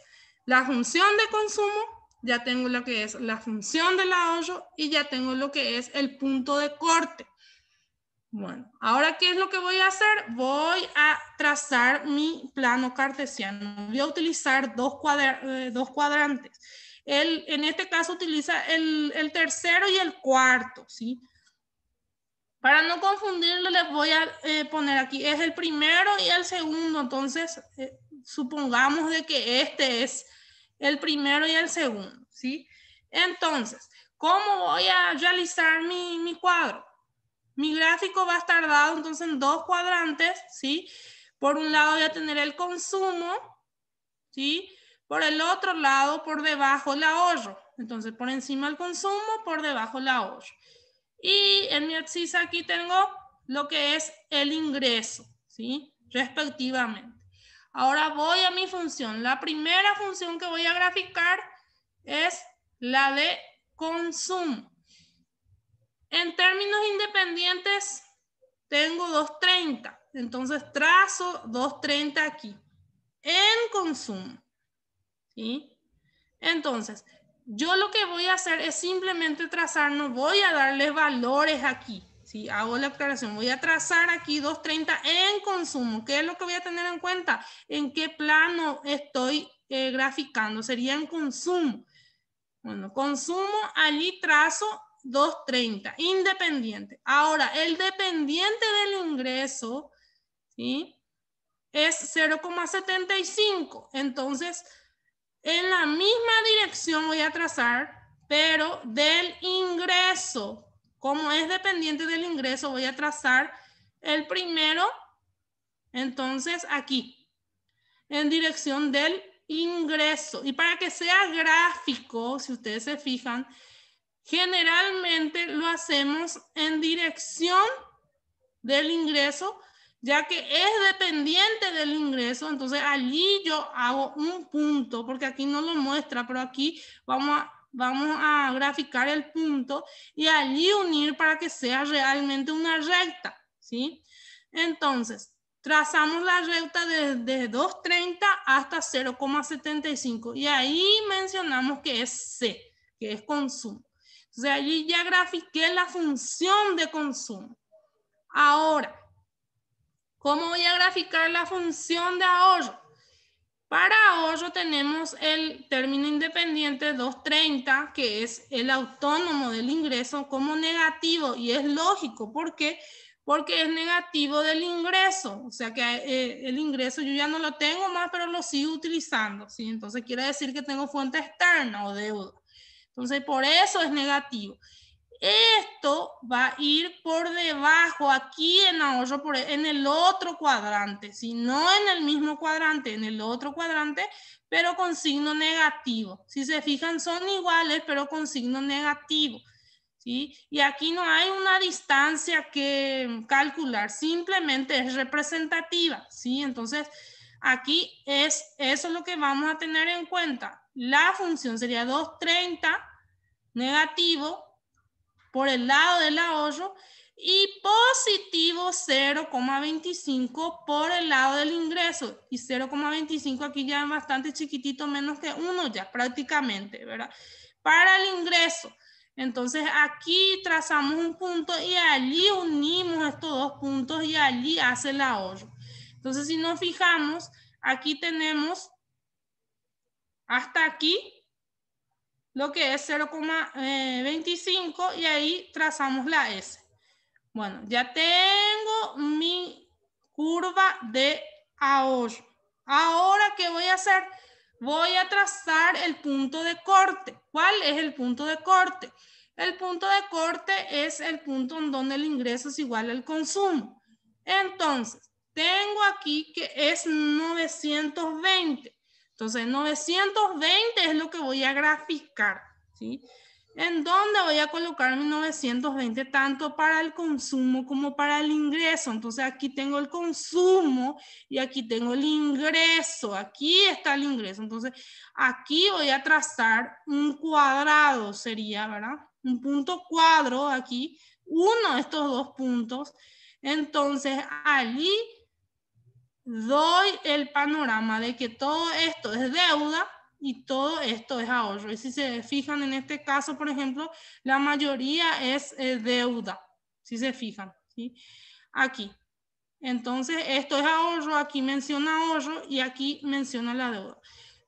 la función de consumo, ya tengo lo que es la función del ahorro y ya tengo lo que es el punto de corte. Bueno, ahora, ¿qué es lo que voy a hacer? Voy a trazar mi plano cartesiano. Voy a utilizar dos cuadrantes. En este caso utiliza el tercero y el cuarto, ¿sí? Para no confundirlo, les voy a poner aquí, es el primero y el segundo. Entonces, supongamos de que este es el primero y el segundo, ¿sí? Entonces, ¿cómo voy a realizar mi cuadro? Mi gráfico va a estar dado entonces en dos cuadrantes, ¿sí? Por un lado voy a tener el consumo, ¿sí? Por el otro lado, por debajo el ahorro. Entonces, por encima el consumo, por debajo el ahorro. Y en mi axis aquí tengo lo que es el ingreso, ¿sí? Respectivamente. Ahora voy a mi función. La primera función que voy a graficar es la de consumo. En términos independientes, tengo 230. Entonces, trazo 230 aquí. En consumo. ¿Sí? Entonces, yo lo que voy a hacer es simplemente trazar, no voy a darle valores aquí. ¿sí? Hago la aclaración. Voy a trazar aquí 230 en consumo. ¿Qué es lo que voy a tener en cuenta? ¿En qué plano estoy graficando? Sería en consumo. Bueno, consumo, allí trazo 230, independiente. Ahora, el dependiente del ingreso, ¿sí? Es 0,75. Entonces, en la misma dirección voy a trazar, pero del ingreso. Como es dependiente del ingreso, voy a trazar el primero, entonces aquí, en dirección del ingreso. Y para que sea gráfico, si ustedes se fijan, generalmente lo hacemos en dirección del ingreso, ya que es dependiente del ingreso. Entonces allí yo hago un punto, porque aquí no lo muestra, pero aquí vamos a graficar el punto y allí unir para que sea realmente una recta, ¿sí? Entonces, trazamos la recta desde 230 hasta 0,75 y ahí mencionamos que es C, que es consumo. Entonces allí ya grafiqué la función de consumo. Ahora, ¿cómo voy a graficar la función de ahorro? Para ahorro tenemos el término independiente 230, que es el autónomo del ingreso, como negativo, y es lógico. ¿Por qué? Porque es negativo del ingreso. O sea que el ingreso yo ya no lo tengo más, pero lo sigo utilizando, ¿sí? Entonces quiere decir que tengo fuente externa o deuda. Entonces por eso es negativo. Esto va a ir por debajo, aquí en ahorro, en el otro cuadrante, si no en el mismo cuadrante, en el otro cuadrante, pero con signo negativo. Si se fijan, son iguales, pero con signo negativo, ¿sí? Y aquí no hay una distancia que calcular, simplemente es representativa, ¿sí? Entonces, aquí es eso lo que vamos a tener en cuenta. La función sería 230 negativo por el lado del ahorro y positivo 0,25 por el lado del ingreso. Y 0,25 aquí ya es bastante chiquitito, menos que 1 ya prácticamente, ¿verdad? Para el ingreso. Entonces aquí trazamos un punto y allí unimos estos dos puntos y allí hace el ahorro. Entonces si nos fijamos, aquí tenemos hasta aquí lo que es 0,25 y ahí trazamos la S. Bueno, ya tengo mi curva de ahorro. Ahora, ¿qué voy a hacer? Voy a trazar el punto de corte. ¿Cuál es el punto de corte? El punto de corte es el punto en donde el ingreso es igual al consumo. Entonces, tengo aquí que es 920. Entonces, 920 es lo que voy a graficar, ¿sí? ¿En dónde voy a colocar mi 920? Tanto para el consumo como para el ingreso. Entonces, aquí tengo el consumo y aquí tengo el ingreso. Aquí está el ingreso. Entonces, aquí voy a trazar un cuadrado, sería, ¿verdad? Un punto cuadro aquí, uno de estos dos puntos. Entonces, allí doy el panorama de que todo esto es deuda y todo esto es ahorro. Y si se fijan en este caso, por ejemplo, la mayoría es deuda, si se fijan, ¿sí? Aquí. Entonces, esto es ahorro, aquí menciona ahorro y aquí menciona la deuda.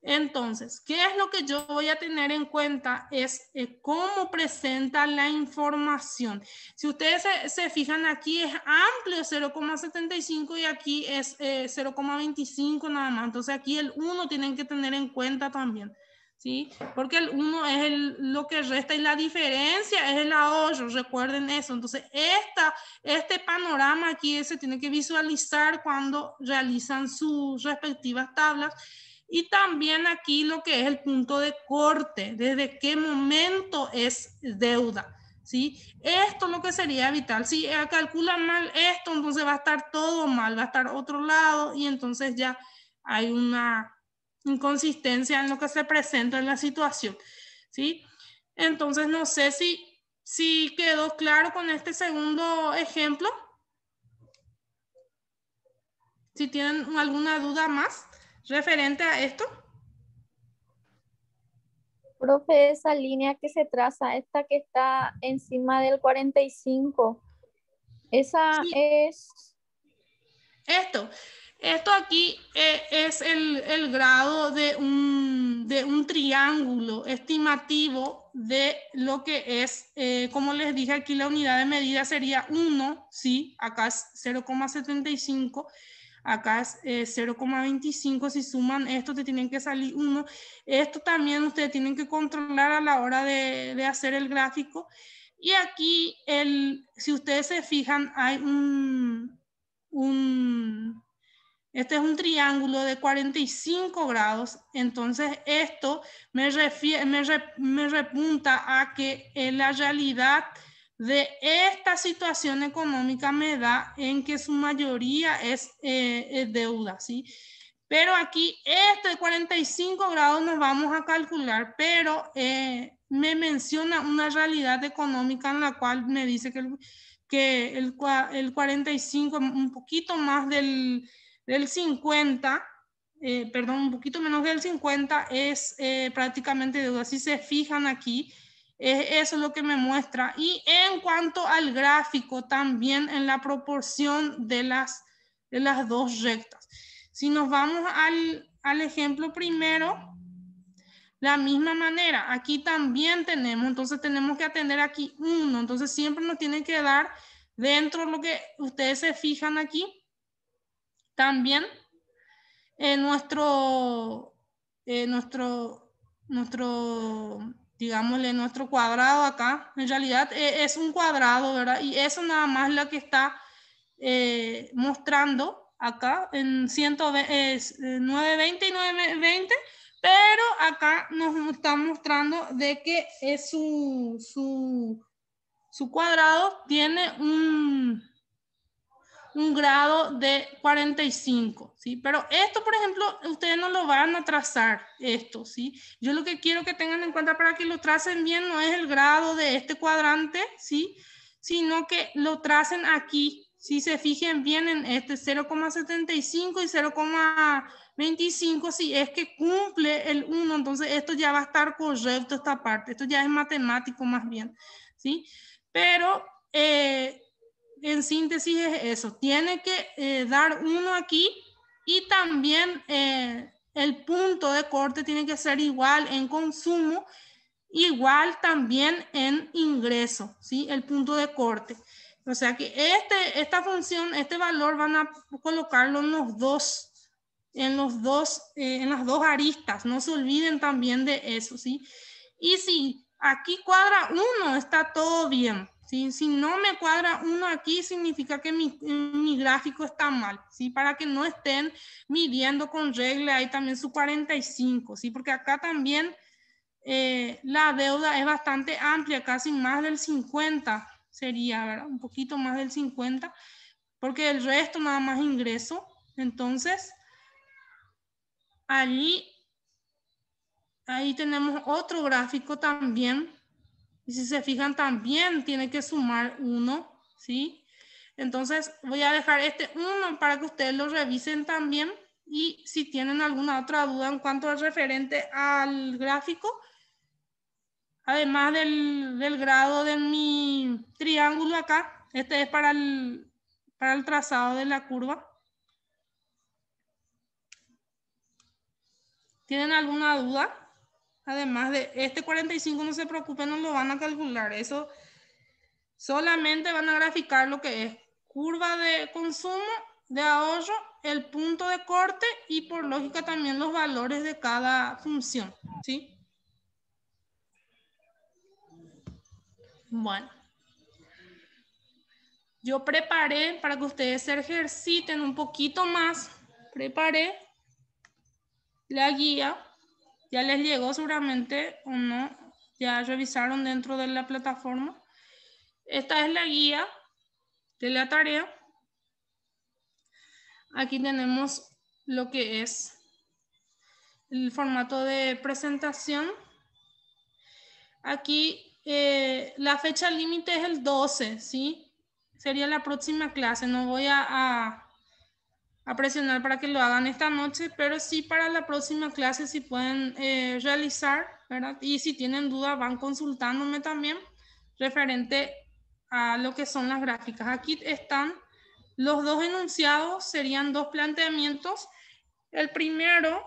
Entonces, ¿qué es lo que yo voy a tener en cuenta? Es cómo presenta la información. Si ustedes se fijan, aquí es amplio 0,75 y aquí es 0,25 nada más. Entonces, aquí el 1 tienen que tener en cuenta también, ¿sí? Porque el 1 es lo que resta y la diferencia es el ahorro, recuerden eso. Entonces, este panorama aquí se tiene que visualizar cuando realizan sus respectivas tablas. Y también aquí lo que es el punto de corte, desde qué momento es deuda, ¿sí? Esto es lo que sería vital. Si calculan mal esto, entonces va a estar todo mal, va a estar otro lado y entonces ya hay una inconsistencia en lo que se presenta en la situación, ¿sí? Entonces no sé si quedó claro con este segundo ejemplo. Si tienen alguna duda más referente a esto. Profe, esa línea que se traza, esta que está encima del 45, Esa Sí, es, esto aquí es el grado de un triángulo estimativo de lo que es, como les dije aquí, la unidad de medida sería 1, ¿sí? Acá es 0,75, acá es 0,25. Si suman esto, te tienen que salir 1. Esto también ustedes tienen que controlar a la hora de hacer el gráfico. Y aquí, si ustedes se fijan, hay este es un triángulo de 45 grados, entonces esto me repunta a que la realidad de esta situación económica me da en que su mayoría es deuda, ¿sí? Pero aquí, este 45 grados nos vamos a calcular, pero me menciona una realidad económica en la cual me dice que el 45, un poquito más del 50, perdón, un poquito menos del 50 es prácticamente deuda. Si se fijan aquí, eso es lo que me muestra. Y en cuanto al gráfico, también en la proporción de las dos rectas. Si nos vamos al ejemplo primero, la misma manera, aquí también tenemos, entonces tenemos que atender aquí 1, entonces siempre nos tiene que dar dentro lo que ustedes se fijan aquí, también nuestro, digámosle, nuestro cuadrado acá, en realidad es un cuadrado, ¿verdad? Y eso nada más lo que está mostrando acá en 920 y 920, pero acá nos está mostrando de que es su cuadrado tiene un grado de 45, ¿sí? Pero esto, por ejemplo, ustedes no lo van a trazar, esto, ¿sí? Yo lo que quiero que tengan en cuenta para que lo tracen bien no es el grado de este cuadrante, ¿sí? Sino que lo tracen aquí, si se fijen bien en este 0,75 y 0,25, si es que cumple el 1, entonces esto ya va a estar correcto, esta parte, esto ya es matemático más bien, ¿sí? Pero en síntesis es eso, tiene que dar 1 aquí y también el punto de corte tiene que ser igual en consumo, igual también en ingreso, ¿sí? El punto de corte. O sea que esta función, este valor van a colocarlo en en las dos aristas, no se olviden también de eso, ¿sí? Y si aquí cuadra 1, está todo bien. ¿Sí? Si no me cuadra 1 aquí, significa que mi gráfico está mal, ¿sí? Para que no estén midiendo con regla ahí también su 45, ¿sí? Porque acá también la deuda es bastante amplia, casi más del 50 sería, ¿verdad? Un poquito más del 50, porque el resto nada más ingreso. Entonces, ahí tenemos otro gráfico también. Y si se fijan, también tiene que sumar 1, ¿sí? Entonces, voy a dejar este 1 para que ustedes lo revisen también. Y si tienen alguna otra duda en cuanto al referente al gráfico, además del grado de mi triángulo acá, este es para el trazado de la curva. ¿Tienen alguna duda? Además de este 45, no se preocupen, no lo van a calcular. Eso solamente van a graficar lo que es curva de consumo, de ahorro, el punto de corte y por lógica también los valores de cada función, ¿sí? Bueno. Yo preparé para que ustedes se ejerciten un poquito más. Preparé la guía. Ya les llegó seguramente o no. Ya revisaron dentro de la plataforma. Esta es la guía de la tarea. Aquí tenemos lo que es el formato de presentación. Aquí la fecha límite es el 12, ¿sí? Sería la próxima clase. No voy a presionar para que lo hagan esta noche, pero sí para la próxima clase si pueden realizar, ¿verdad? Y si tienen dudas van consultándome también referente a lo que son las gráficas. Aquí están los dos enunciados, serían dos planteamientos. El primero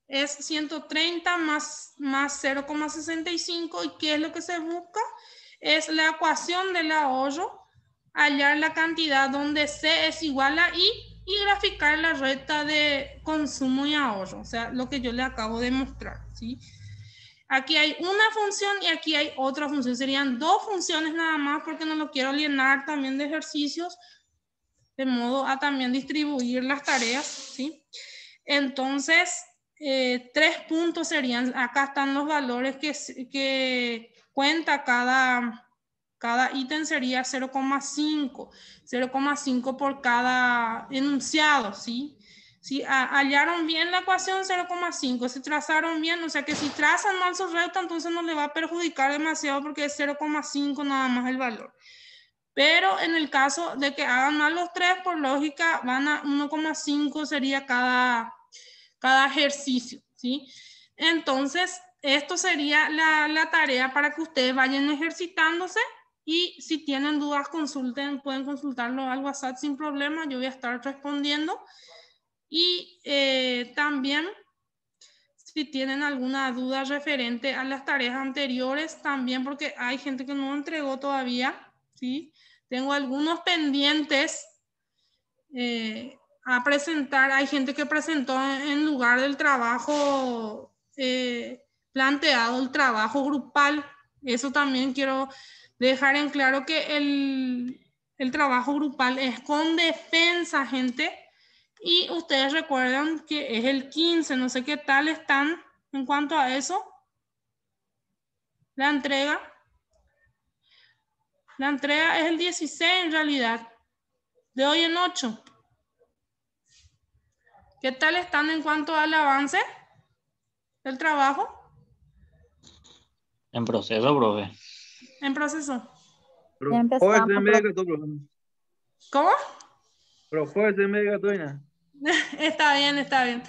es 130 más 0,65 y ¿qué es lo que se busca? Es la ecuación del ahorro, hallar la cantidad donde C es igual a I y graficar la recta de consumo y ahorro, o sea, lo que yo le acabo de mostrar, ¿sí? Aquí hay una función y aquí hay otra función. Serían dos funciones nada más porque no lo quiero llenar también de ejercicios, de modo a también distribuir las tareas, ¿sí? Entonces, 3 puntos serían, acá están los valores que cuenta cada ítem sería 0,5, 0,5 por cada enunciado, ¿sí? Si hallaron bien la ecuación, 0,5. Si trazaron bien, o sea que si trazan mal su recta, entonces no le va a perjudicar demasiado porque es 0,5 nada más el valor. Pero en el caso de que hagan mal los tres, por lógica, van a 1,5 sería cada ejercicio, ¿sí? Entonces, esto sería la tarea para que ustedes vayan ejercitándose y si tienen dudas, consulten, pueden consultarlo al WhatsApp sin problema, yo voy a estar respondiendo. Y también, si tienen alguna duda referente a las tareas anteriores, también porque hay gente que no entregó todavía, ¿sí? Tengo algunos pendientes a presentar. Hay gente que presentó en lugar del trabajo planteado, el trabajo grupal. Eso también quiero dejar en claro que el trabajo grupal es con defensa, gente. Y ustedes recuerdan que es el 15, no sé qué tal están en cuanto a eso. La entrega es el 16 en realidad, de hoy en 8. ¿Qué tal están en cuanto al avance del trabajo? En proceso, profe. En proceso. Ya empezamos, profe. ¿Cómo? Pero Está bien, está bien.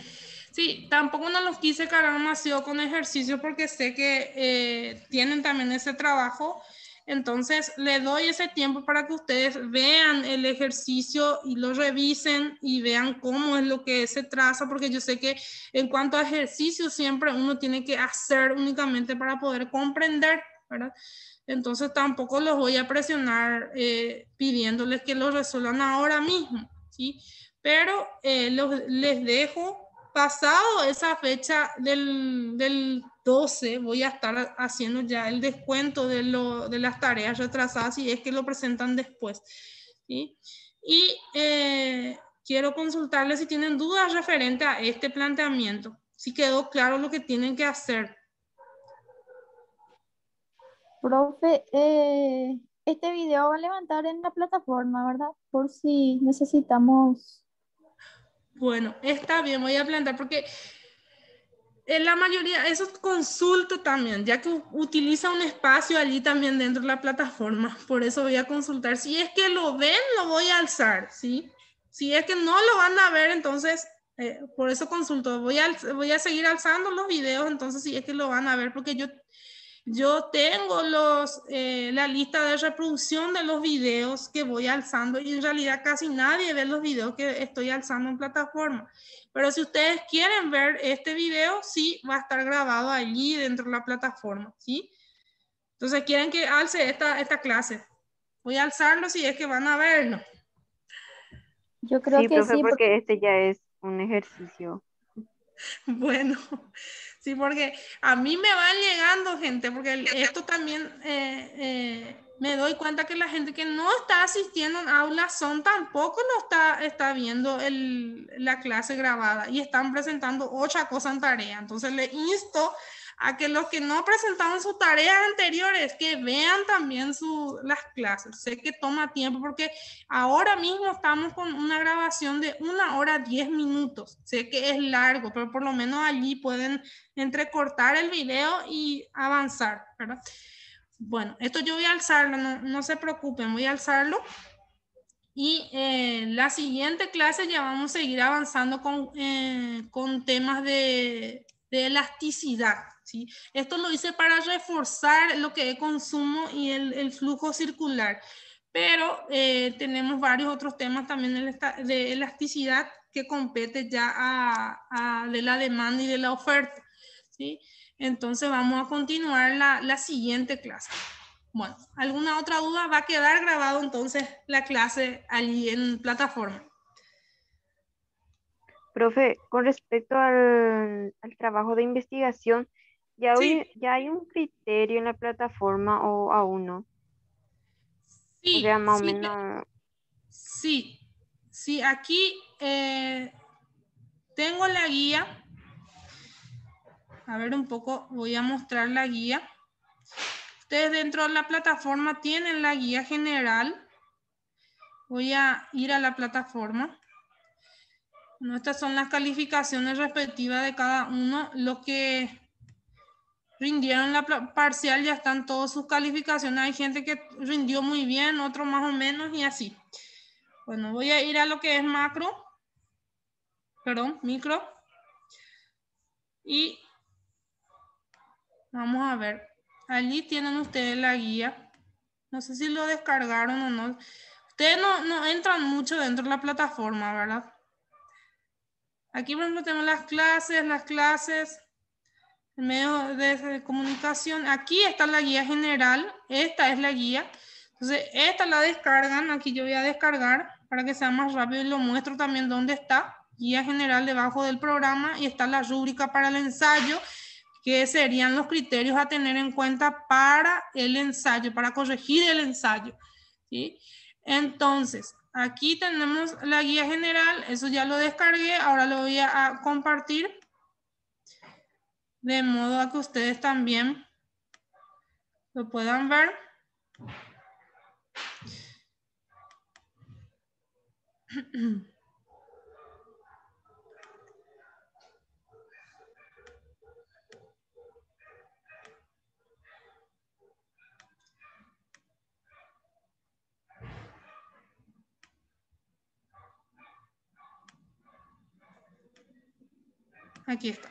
Sí, tampoco no los quise cargar demasiado con ejercicios porque sé que tienen también ese trabajo. Entonces, le doy ese tiempo para que ustedes vean el ejercicio y lo revisen y vean cómo es lo que se traza, porque yo sé que en cuanto a ejercicio siempre uno tiene que hacer únicamente para poder comprender, ¿verdad? Entonces, tampoco los voy a presionar pidiéndoles que lo resuelvan ahora mismo, ¿sí? Pero les dejo pasado esa fecha del 12, voy a estar haciendo ya el descuento de las tareas retrasadas si es que lo presentan después, ¿sí? Y quiero consultarles si tienen dudas referente a este planteamiento, si quedó claro lo que tienen que hacer. Profe, este video va a levantar en la plataforma, ¿verdad? Por si necesitamos. Bueno, está bien, voy a plantear porque en la mayoría, eso consulto también, ya que utiliza un espacio allí también dentro de la plataforma. Por eso voy a consultar. Si es que lo ven, lo voy a alzar, ¿sí? Si es que no lo van a ver, entonces, por eso consulto. Voy a seguir alzando los videos, entonces, si es que lo van a ver, porque yo tengo la lista de reproducción de los videos que voy alzando y en realidad casi nadie ve los videos que estoy alzando en plataforma. Pero si ustedes quieren ver este video, sí va a estar grabado allí dentro de la plataforma, ¿sí? Entonces quieren que alce esta clase. Voy a alzarlo si es que van a verlo. Yo creo Sí, que profe, sí, porque este ya es un ejercicio. Bueno, sí, porque a mí me van llegando gente, porque esto también me doy cuenta que la gente que no está asistiendo en aulas son tampoco no está viendo la clase grabada y están presentando otra cosa en tarea. Entonces le insto a que los que no presentaron sus tareas anteriores, que vean también las clases. Sé que toma tiempo porque ahora mismo estamos con una grabación de 1 hora 10 minutos. Sé que es largo, pero por lo menos allí pueden entrecortar el video y avanzar, ¿verdad? Bueno, esto yo voy a alzarlo, no se preocupen, voy a alzarlo. Y la siguiente clase ya vamos a seguir avanzando con temas de elasticidad, ¿sí? Esto lo hice para reforzar lo que es consumo y el flujo circular. pero tenemos varios otros temas también de elasticidad que compete ya de la demanda y de la oferta, ¿sí? Entonces vamos a continuar la siguiente clase. Bueno, ¿alguna otra duda? Va a quedar grabado entonces la clase allí en plataforma. Profe, con respecto al trabajo de investigación, Sí. ¿ya hay un criterio en la plataforma o aún no? O Sí, sea, más o sí, menos, sí, aquí tengo la guía. A ver un poco, voy a mostrar la guía. Ustedes dentro de la plataforma tienen la guía general. Voy a ir a la plataforma. Bueno, estas son las calificaciones respectivas de cada uno. Los que rindieron la parcial ya están todas sus calificaciones. Hay gente que rindió muy bien, otro más o menos y así. Bueno, voy a ir a lo que es micro. Y vamos a ver. Allí tienen ustedes la guía. No sé si lo descargaron o no. Ustedes no entran mucho dentro de la plataforma, ¿verdad? Aquí, por ejemplo, tenemos las clases, el medio de comunicación. Aquí está la guía general. Esta es la guía. Entonces, esta la descargan. Aquí yo voy a descargar para que sea más rápido y lo muestro también dónde está. Guía general debajo del programa y está la rúbrica para el ensayo, que serían los criterios a tener en cuenta para el ensayo, para corregir el ensayo, ¿sí? Entonces, aquí tenemos la guía general, eso ya lo descargué, ahora lo voy a compartir de modo a que ustedes también lo puedan ver. Aquí está.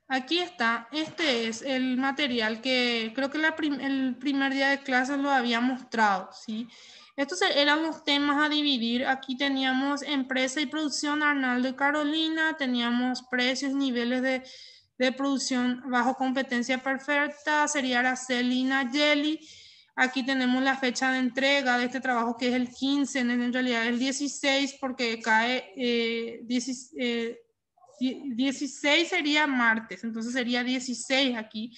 Aquí está. Este es el material que creo que el primer día de clases lo había mostrado, ¿sí? Estos eran los temas a dividir. Aquí teníamos empresa y producción Arnaldo y Carolina, teníamos precios, niveles de producción bajo competencia perfecta, sería Araceli y Nayeli. Aquí tenemos la fecha de entrega de este trabajo, que es el 15, en realidad el 16, porque cae 16 sería martes, entonces sería 16 aquí.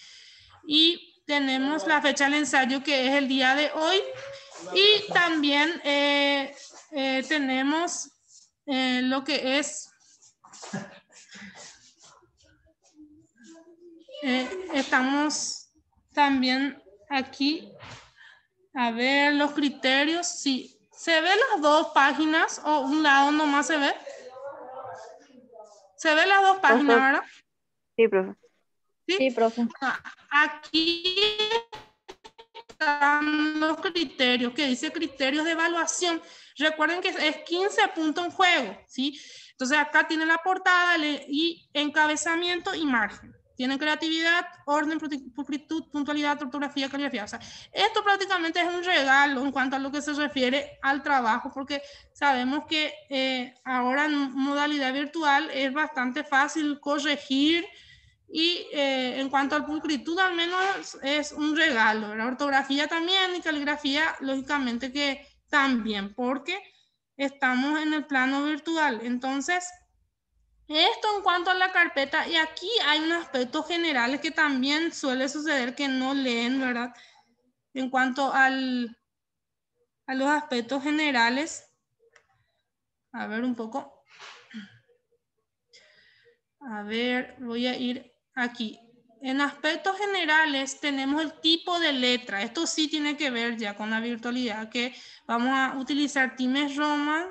Y tenemos la fecha del ensayo, que es el día de hoy. Y también tenemos lo que es... estamos también aquí a ver los criterios. Sí, ¿se ven las dos páginas o un lado nomás se ve? Se ven las dos páginas, ¿verdad? sí, profe. Sí, profe. Aquí están los criterios, que dice criterios de evaluación. Recuerden que es 15 puntos en juego, ¿sí? Entonces acá tiene la portada y encabezamiento y margen. Tiene creatividad, orden, pulcritud, puntualidad, ortografía, caligrafía. O sea, esto prácticamente es un regalo en cuanto a lo que se refiere al trabajo, porque sabemos que ahora en modalidad virtual es bastante fácil corregir. Y en cuanto al pulcritud, al menos es un regalo. La ortografía también y caligrafía, lógicamente que también, porque estamos en el plano virtual. Entonces, esto en cuanto a la carpeta, y aquí hay un aspecto general que también suele suceder que no leen, ¿verdad? En cuanto a los aspectos generales, a ver un poco. A ver, voy a ir aquí. En aspectos generales tenemos el tipo de letra. Esto sí tiene que ver ya con la virtualidad, que vamos a utilizar Times Roman,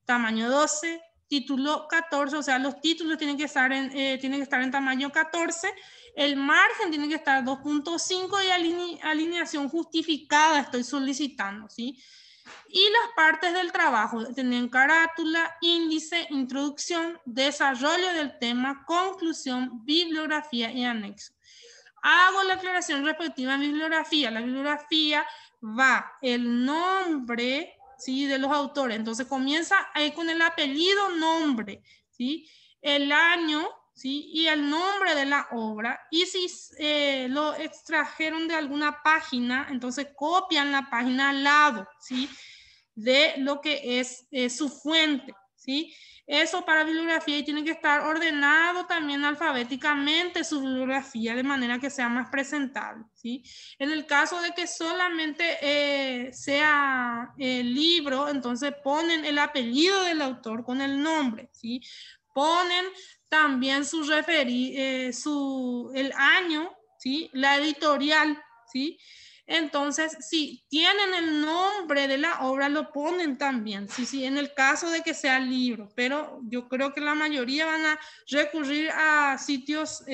tamaño 12, título 14, o sea, los títulos tienen que estar en tamaño 14, el margen tiene que estar 2.5 y alineación justificada estoy solicitando, ¿sí? Y las partes del trabajo tienen carátula, índice, introducción, desarrollo del tema, conclusión, bibliografía y anexo. Hago la aclaración respectiva a bibliografía. La bibliografía va el nombre, ¿sí?, de los autores. Entonces comienza ahí con el apellido, nombre, ¿sí?, el año, ¿sí?, y el nombre de la obra. Y si lo extrajeron de alguna página, entonces copian la página al lado, ¿sí?, de lo que es su fuente, ¿sí? Eso para bibliografía, y tiene que estar ordenado también alfabéticamente su bibliografía de manera que sea más presentable, ¿sí? En el caso de que solamente sea libro, entonces ponen el apellido del autor con el nombre, ¿sí? Ponen también el año, ¿sí?, la editorial, ¿sí? Entonces, si tienen el nombre de la obra, lo ponen también, sí, en el caso de que sea libro, pero yo creo que la mayoría van a recurrir a sitios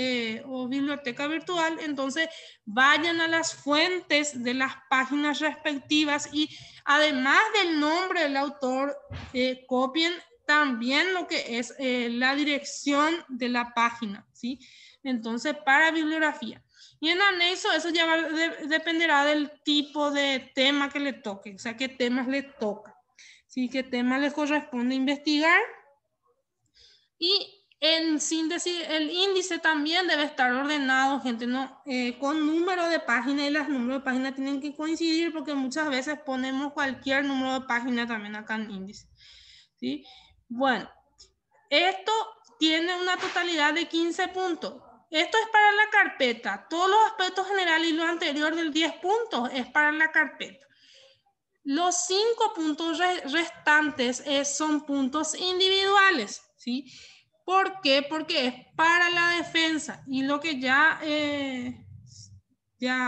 o biblioteca virtual, entonces vayan a las fuentes de las páginas respectivas y además del nombre del autor, copien también lo que es la dirección de la página, ¿sí? Entonces, para bibliografía. Y en anexo, eso ya dependerá del tipo de tema que le toque, o sea, qué temas le toca, ¿sí?, qué tema les corresponde investigar. Y en síntesis, el índice también debe estar ordenado, gente, ¿no? Con número de página, y los números de página tienen que coincidir porque muchas veces ponemos cualquier número de página también acá en índice, ¿sí? Bueno, esto tiene una totalidad de 15 puntos. Esto es para la carpeta. Todos los aspectos generales y lo anterior del 10 puntos es para la carpeta. Los 5 puntos restantes son puntos individuales, ¿sí? ¿Por qué? Porque es para la defensa. Y lo que ya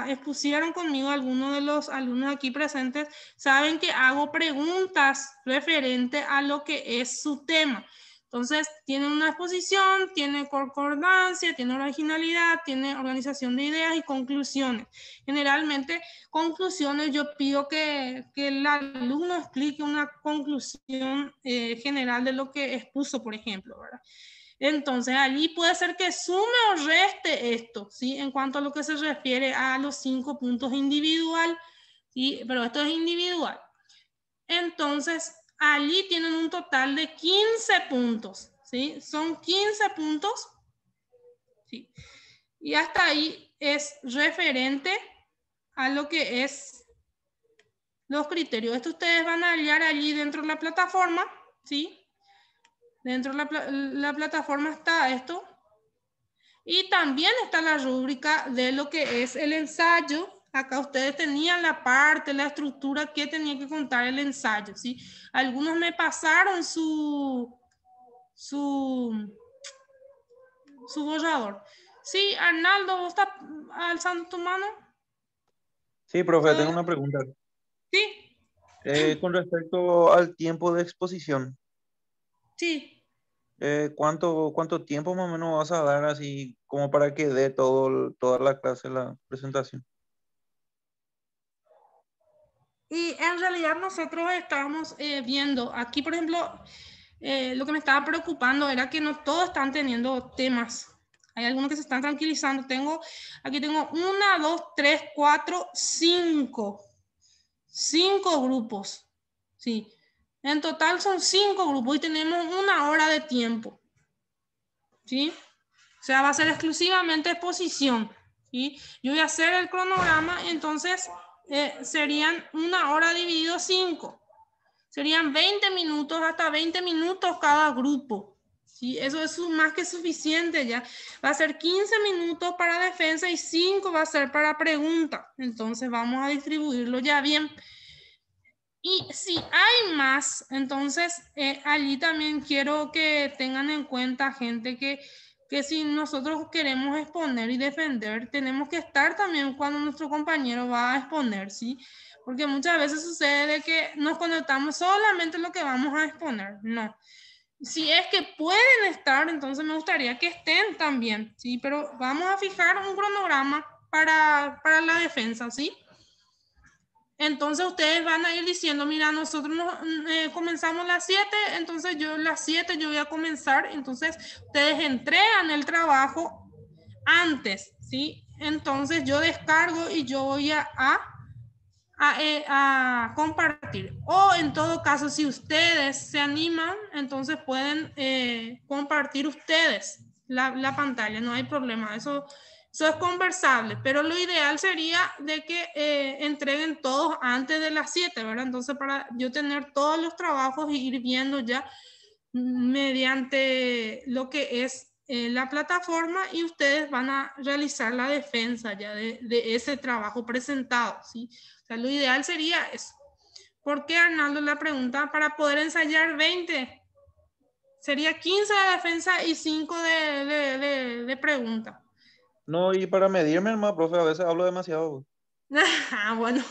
expusieron conmigo algunos de los alumnos aquí presentes, saben que hago preguntas referente a lo que es su tema. Entonces, tiene una exposición, tiene concordancia, tiene originalidad, tiene organización de ideas y conclusiones. Generalmente, conclusiones, yo pido que el alumno explique una conclusión general de lo que expuso, por ejemplo, ¿verdad? Entonces, allí puede ser que sume o reste esto, ¿sí? En cuanto a lo que se refiere a los 5 puntos individual, ¿sí? Pero esto es individual. Entonces, allí tienen un total de 15 puntos, ¿sí? Son 15 puntos, ¿sí? Y hasta ahí es referente a lo que es los criterios. Esto ustedes van a hallar allí dentro de la plataforma, ¿sí? Dentro de la plataforma está esto. Y también está la rúbrica de lo que es el ensayo. Acá ustedes tenían la parte, la estructura que tenía que contar el ensayo, ¿sí? Algunos me pasaron su borrador. Sí, Arnaldo, ¿vos estás alzando tu mano? Sí, profe, tengo una pregunta. Sí. Con respecto al tiempo de exposición, Sí. ¿cuánto tiempo más o menos vas a dar así como para que dé toda la clase, la presentación? Y en realidad nosotros estábamos viendo, aquí por ejemplo, lo que me estaba preocupando era que no todos están teniendo temas. Hay algunos que se están tranquilizando. Aquí tengo 1, 2, 3, 4, 5. 5 grupos. Sí. En total son 5 grupos y tenemos 1 hora de tiempo. ¿Sí? O sea, va a ser exclusivamente exposición. ¿Sí? Yo voy a hacer el cronograma, entonces serían 1 hora dividido 5. Serían 20 minutos, hasta 20 minutos cada grupo. ¿Sí? Eso es más que suficiente ya. Va a ser 15 minutos para defensa y 5 va a ser para pregunta. Entonces vamos a distribuirlo ya bien. Y si hay más, entonces allí también quiero que tengan en cuenta, gente, que si nosotros queremos exponer y defender, tenemos que estar también cuando nuestro compañero va a exponer, ¿sí? Porque muchas veces sucede que nos conectamos solamente en lo que vamos a exponer. No. Si es que pueden estar, entonces me gustaría que estén también, ¿sí? Pero vamos a fijar un cronograma para la defensa, ¿sí? Entonces ustedes van a ir diciendo, mira, nosotros comenzamos las 7, entonces yo las 7 yo voy a comenzar, entonces ustedes entregan el trabajo antes, ¿sí? entonces yo descargo y yo voy a compartir. O en todo caso, si ustedes se animan, entonces pueden compartir ustedes la pantalla, no hay problema. Eso es conversable, pero lo ideal sería de que entreguen todos antes de las 7, ¿verdad? Entonces, para yo tener todos los trabajos y ir viendo ya mediante lo que es la plataforma, y ustedes van a realizar la defensa ya de ese trabajo presentado, ¿sí? O sea, lo ideal sería eso. ¿Por qué, Arnaldo, la pregunta? Para poder ensayar 20. Sería 15 de defensa y 5 de pregunta. No, y para medirme, hermano, profe, a veces hablo demasiado. Bueno,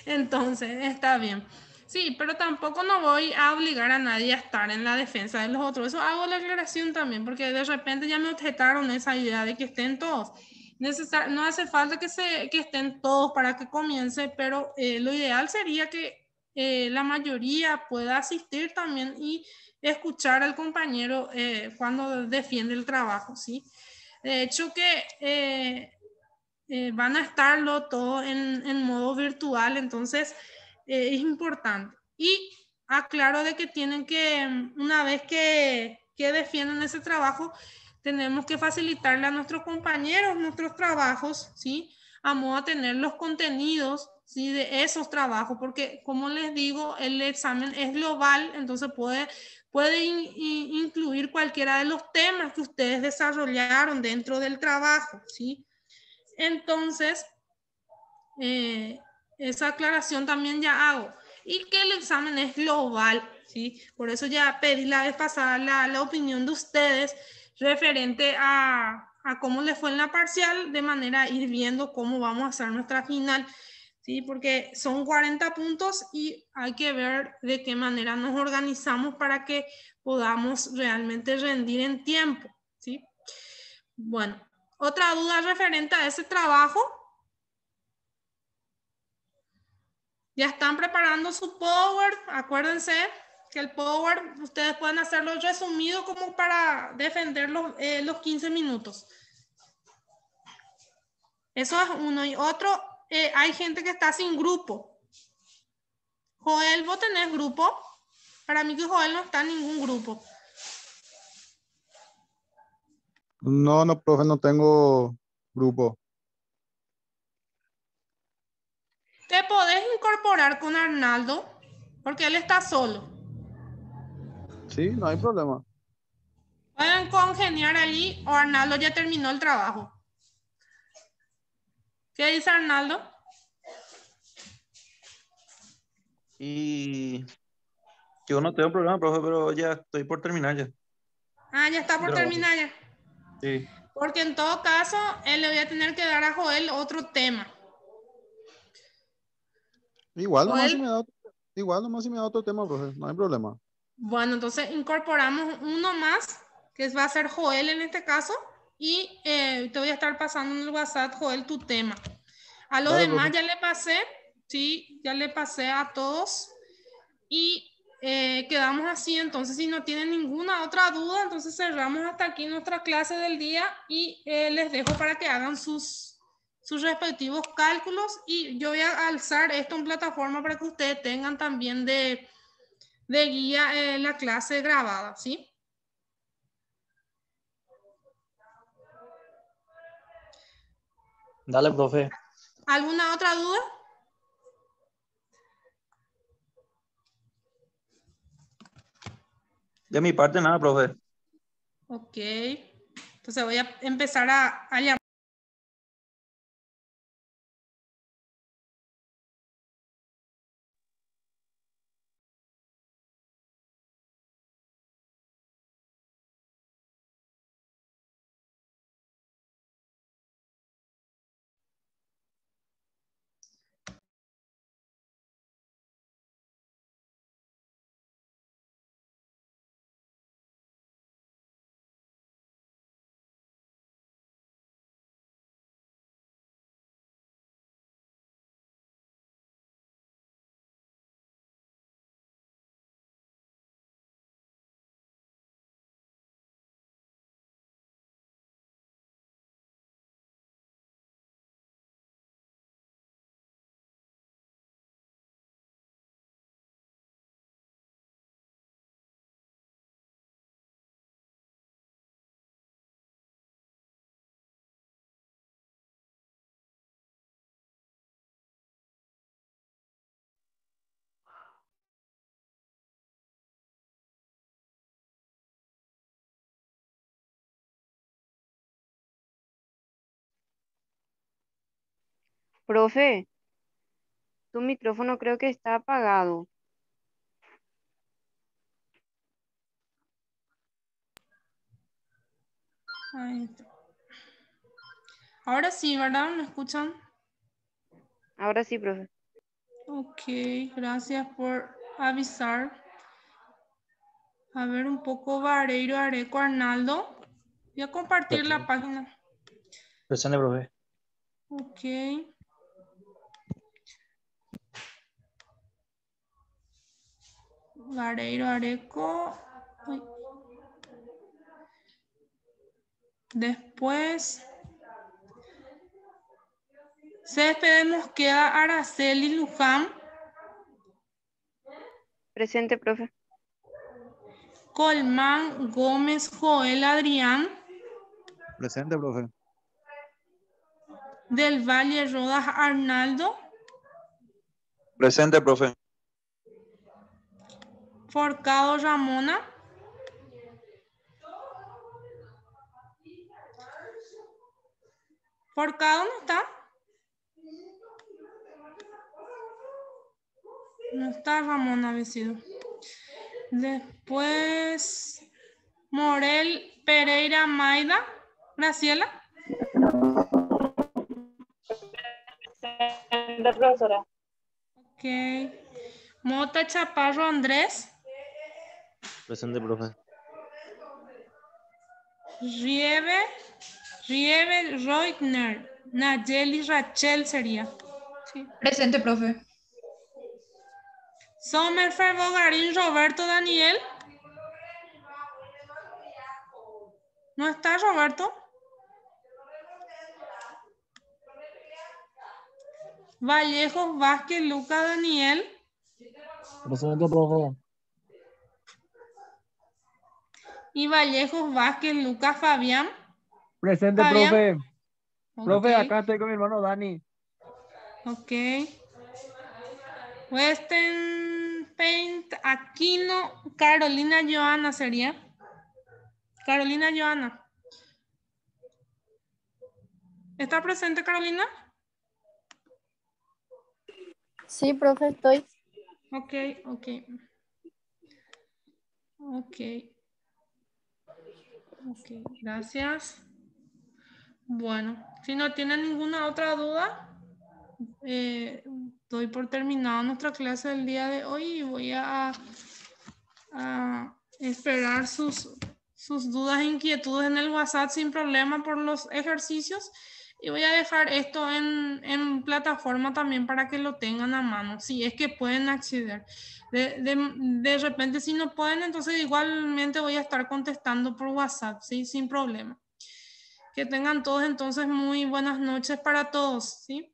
entonces está bien. Sí, pero tampoco no voy a obligar a nadie a estar en la defensa de los otros. Eso hago la aclaración también, porque de repente ya me objetaron esa idea de que estén todos. No hace falta que estén todos para que comience, pero lo ideal sería que la mayoría pueda asistir también y escuchar al compañero cuando defiende el trabajo, ¿sí? De hecho que van a estarlo todo en modo virtual, entonces es importante. Y aclaro de que tienen que, una vez que defiendan ese trabajo, tenemos que facilitarle a nuestros compañeros nuestros trabajos, ¿sí? A modo de tener los contenidos, ¿sí? De esos trabajos, porque como les digo, el examen es global, entonces puede incluir cualquiera de los temas que ustedes desarrollaron dentro del trabajo, ¿sí? Entonces, esa aclaración también ya hago. Y que el examen es global, ¿sí? Por eso ya pedí la vez pasada la opinión de ustedes referente a cómo les fue en la parcial, de manera a ir viendo cómo vamos a hacer nuestra final, ¿sí? Porque son 40 puntos y hay que ver de qué manera nos organizamos para que podamos realmente rendir en tiempo, ¿sí? Bueno, otra duda referente a ese trabajo. Ya están preparando su Power. Acuérdense que el Power ustedes pueden hacerlo resumido como para defender los 15 minutos. Eso es uno. Y otro, hay gente que está sin grupo. Joel, ¿vos tenés grupo? Para mí que Joel no está en ningún grupo. No, no, profe, no tengo grupo. Te podés incorporar con Arnaldo porque él está solo. Sí, no hay problema. Pueden congeniar allí o Arnaldo ya terminó el trabajo. ¿Qué dice Arnaldo? Y yo no tengo problema, profe, pero ya estoy por terminar ya. Ah, ya está por Trabajo. terminar ya. Sí. Porque en todo caso, él le voy a tener que dar a Joel otro tema. Igual nomás Joel, si me da, igual nomás si me da otro tema, profe, no hay problema. bueno, entonces incorporamos uno más, que va a ser Joel en este caso, y te voy a estar pasando en el WhatsApp, Joel, tu tema. A los Dale, demás profe. ya le pasé, sí, ya le pasé a todos y quedamos así. Entonces, si no tienen ninguna otra duda, entonces cerramos hasta aquí nuestra clase del día y les dejo para que hagan sus respectivos cálculos, y yo voy a alzar esto en plataforma para que ustedes tengan también de guía la clase grabada, ¿sí? Dale, profe. ¿Alguna otra duda? De mi parte, nada, profe. Ok. Entonces voy a empezar a llamar. Profe, tu micrófono creo que está apagado. Ahí está. Ahora sí, ¿verdad? ¿Me escuchan? Ahora sí, profe. Ok, gracias por avisar. A ver, un poco Vareiro, Areco, Arnaldo. Voy a compartir la página. Presente, profe. Ok. Vareiro, Areco. Uy. Después. Céspedes Mosqueda, Araceli, Luján. Presente, profe. Colmán, Gómez, Joel, Adrián. Presente, profe. Del Valle, Rodas, Arnaldo. Presente, profe. Forcado, Ramona. Forcado no está. No está Ramona Vecido. Después Morel, Pereira, Maida. Graciela. La profesora. Ok. Mota, Chaparro, Andrés. Presente, profe. Rieve, Reutner. Nayeli, Rachel sería. Sí. Presente, profe. Sommerfeld, Bogarín, Roberto, Daniel. ¿No está Roberto? Vallejos, Vázquez, Luca, Daniel. Presente, profe. Y Vallejos, Vázquez, Lucas, Fabián. Presente, Fabián. profe. Ok. Profe, acá estoy con mi hermano Dani. Ok. Western Paint, Aquino, Carolina Joana sería. Carolina Joana. ¿Está presente Carolina? Sí, profe, estoy. Ok, ok. Ok. Ok, gracias. Bueno, si no tienen ninguna otra duda, doy por terminada nuestra clase del día de hoy y voy a esperar sus dudas e inquietudes en el WhatsApp sin problema por los ejercicios. Y voy a dejar esto en plataforma también para que lo tengan a mano, si es que pueden acceder. De repente, si no pueden, entonces igualmente voy a estar contestando por WhatsApp, ¿sí? Sin problema. Que tengan todos entonces muy buenas noches para todos, ¿sí?